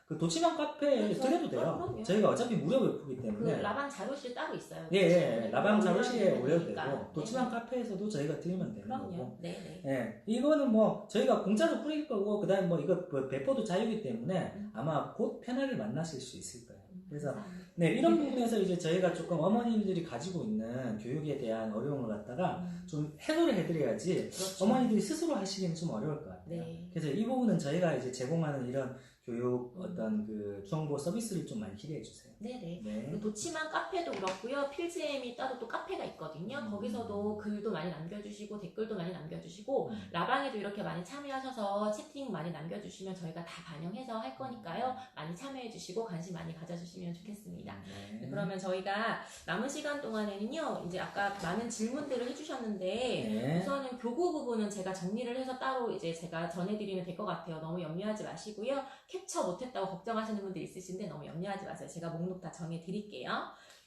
그 도치방 카페에 그렇죠. 드려도 돼요. 그럼요. 저희가 어차피 무료 배포기 때문에 라방 자료실 따로 있어요. 예, 라방 자료실에 올려도 되니까. 되고 도치방 카페에서도 저희가 드리면 되는 그럼요. 거고. 네. 예, 이거는 저희가 공짜로 뿌릴 거고 그다음에 이거 배포도 자유이기 때문에 아마 곧 편하게 만나실 수 있을 거예요. 그래서 이런 부분에서 이제 저희가 조금 어머님들이 가지고 있는 교육에 대한 어려움을 갖다가 좀 해소를 해드려야지 그렇죠. 어머니들이 스스로 하시기는 좀 어려울 것 같아요. 네. 그래서 이 부분은 저희가 이제 제공하는 이런 교육 어떤 그 정보 서비스를 좀 많이 기대해 주세요. 네네. 네. 도치만 카페도 그렇고요. 필지엠이 따로 또 카페가 있거든요. 거기서도 글도 많이 남겨주시고 댓글도 많이 남겨주시고 라방에도 이렇게 많이 참여하셔서 채팅 많이 남겨주시면 저희가 다 반영해서 할 거니까요. 많이 참여해주시고 관심 많이 가져주시면 좋겠습니다. 네. 그러면 저희가 남은 시간 동안에는요. 이제 아까 많은 질문들을 해주셨는데 네. 우선은 교구 부분은 제가 정리를 해서 따로 이제 제가 전해드리면 될 것 같아요. 너무 염려하지 마시고요. 캡처 못했다고 걱정하시는 분들 있으신데 너무 염려하지 마세요. 제가 목록 다 정해드릴게요.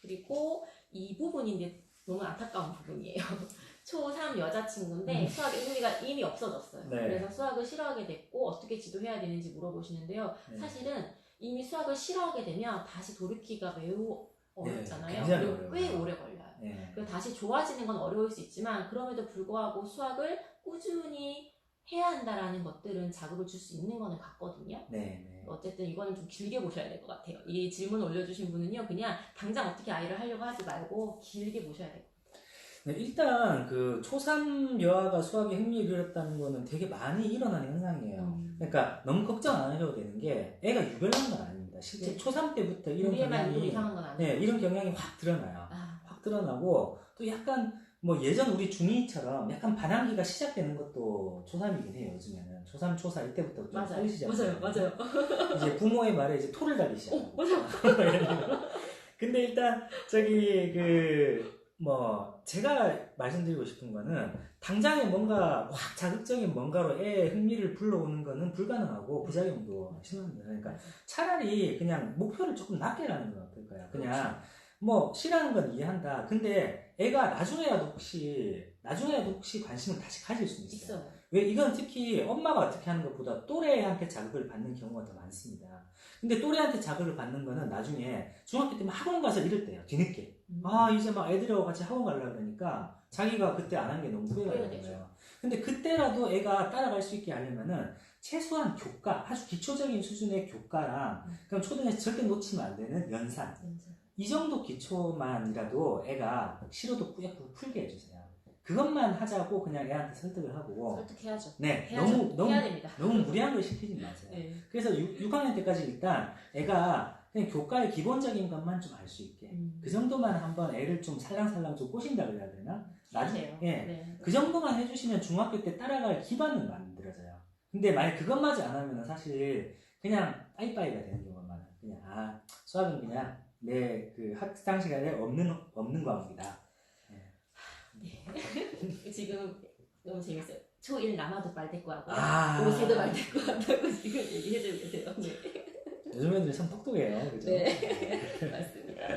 그리고 이 부분인데 너무 안타까운 부분이에요. 초3 여자친구인데 수학에 흥미가 이미 없어졌어요. 네. 그래서 수학을 싫어하게 됐고 어떻게 지도해야 되는지 물어보시는데요. 네. 사실은 이미 수학을 싫어하게 되면 다시 돌이키기가 매우 어렵잖아요. 굉장히 그리고 어려워요. 꽤 오래 걸려요. 네. 그리고 다시 좋아지는 건 어려울 수 있지만 그럼에도 불구하고 수학을 꾸준히 해야 한다라는 것들은 자극을 줄 수 있는 거는 같거든요. 네. 어쨌든 이거는 좀 길게 보셔야 될 것 같아요. 이 질문을 올려주신 분은요, 그냥 당장 어떻게 아이를 하려고 하지 말고 길게 보셔야 돼요. 네, 일단 그 초3 여아가 수학에 흥미를 잃었다는 거는 되게 많이 일어나는 현상이에요. 그러니까 너무 걱정 안 하셔도 되는 게 애가 유별난 건 아닙니다. 실제 네. 초3 때부터 이런 우리에만 경향이 이상한 건 아니에요. 네, 이런 경향이 확 드러나요. 아, 확 드러나고 또 약간 예전 우리 중2처럼 약간 반항기가 시작되는 것도 초3이긴 해요. 요즘에는 초3, 초4 이때부터 좀 맞아요. 서기 시작해요. 맞아요. 이제 부모의 말에 이제 토를 달기 시작하고. 맞아요. 근데 일단 제가 말씀드리고 싶은 거는 당장에 뭔가 확 자극적인 뭔가로 애의 흥미를 불러오는 거는 불가능하고 부작용도 심합니다. 그러니까 차라리 그냥 목표를 조금 낮게 가는 건 어떨까요? 그냥 싫어하는 건 이해한다. 근데 애가 나중에라도 혹시 관심을 다시 가질 수 있어요. 왜 이건 특히 엄마가 어떻게 하는 것보다 또래한테 자극을 받는 경우가 더 많습니다. 근데 또래한테 자극을 받는 거는 나중에 중학교 때면 학원 가서 이럴 때요. 뒤늦게. 이제 막 애들하고 같이 학원 가려고 그러니까 자기가 그때 안 한 게 너무 후회가 되는 거예요. 근데 그때라도 애가 따라갈 수 있게 하려면은 최소한 교과, 아주 기초적인 수준의 교과랑 그럼 초등에서 절대 놓치면 안 되는 연산. 이 정도 기초만이라도 애가 싫어도 꾸역꾸역 풀게 해주세요. 그것만 하자고 그냥 애한테 설득을 하고. 설득해야죠. 네, 해야 됩니다. 너무 무리한 걸 시키지 마세요. 네. 그래서 6학년 때까지 일단 애가 그냥 교과의 기본적인 것만 좀 알 수 있게. 그 정도만 한번 애를 좀 살랑살랑 좀 꼬신다 그래야 되나? 맞아요. 예. 네. 그 정도만 해주시면 중학교 때 따라갈 기반은 만들어져요. 근데 만약 그것마저 안 하면 사실 그냥 빠이빠이가 되는 경우가 많아요. 그냥 수학은 그냥 내 그 학창 시간에 없는 과목이다. 네. 지금 너무 재밌어요. 초1 남아도 말대꾸 하고 아. 고3도 말대꾸 한다고 지금 얘기해주고 계세요. 네. 요즘 애들이 참 똑똑해요. 그죠? 네. 맞습니다.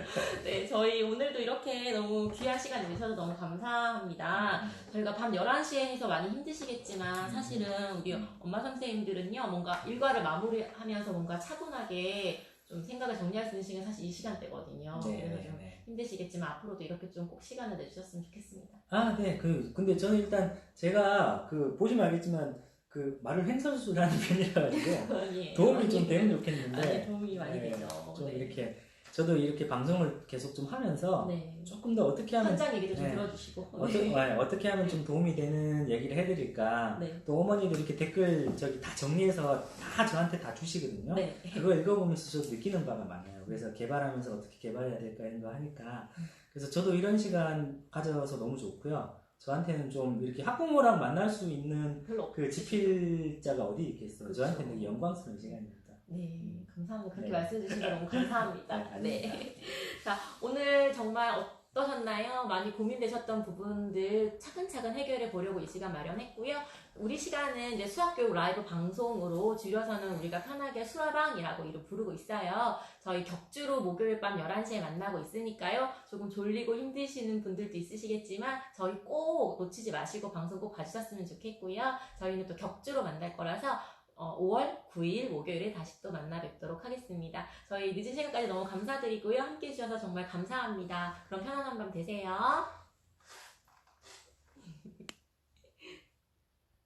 네, 저희 오늘도 이렇게 너무 귀한 시간 내주셔서 너무 감사합니다. 저희가 밤 11시에 해서 많이 힘드시겠지만 사실은 우리 엄마 선생님들은요, 뭔가 일과를 마무리하면서 뭔가 차분하게 좀 생각을 정리할 수 있는 시간이 사실 이 시간대거든요. 네, 그래서 좀 네. 힘드시겠지만 앞으로도 이렇게 좀 꼭 시간을 내주셨으면 좋겠습니다. 네. 근데 저는 일단 제가 보시면 알겠지만 말을 횡설수설하는 편이라 가지고 아니에요. 도움이 좀 되면 좋겠는데. 도움이 많이 되죠. 좀 네. 이렇게 저도 이렇게 방송을 계속 좀 하면서 네. 조금 더 어떻게 하면 현장 얘기도 좀 네. 들어주시고. 어떻게 하면 좀 도움이 되는 얘기를 해드릴까. 네. 또 어머니도 이렇게 댓글 다 정리해서 다 저한테 다 주시거든요. 네. 그거 읽어보면서 저도 느끼는 바가 많아요. 그래서 개발하면서 어떻게 개발해야 될까 이런 거 하니까. 그래서 저도 이런 시간 가져서 너무 좋고요. 저한테는 좀 이렇게 학부모랑 만날 수 있는 별로 그 지필자가 어디 있겠어요. 그렇죠. 저한테는 되게 영광스러운 시간입니다. 네, 감사합니다. 그렇게 네. 말씀해 주셔서 너무 감사합니다. 네, 아닙니다. 네. 자, 오늘 정말 어떠셨나요? 많이 고민되셨던 부분들 차근차근 해결해 보려고 이 시간 마련했고요. 우리 시간은 이제 수학교육 라이브 방송으로 줄여서는 우리가 편하게 수라방이라고 이름 부르고 있어요. 저희 격주로 목요일 밤 11시에 만나고 있으니까요. 조금 졸리고 힘드시는 분들도 있으시겠지만 저희 꼭 놓치지 마시고 방송 꼭 봐주셨으면 좋겠고요. 저희는 또 격주로 만날 거라서 5월 9일 목요일에 다시 또 만나 뵙도록 하겠습니다. 저희 늦은 시간까지 너무 감사드리고요. 함께 해주셔서 정말 감사합니다. 그럼 편안한 밤 되세요.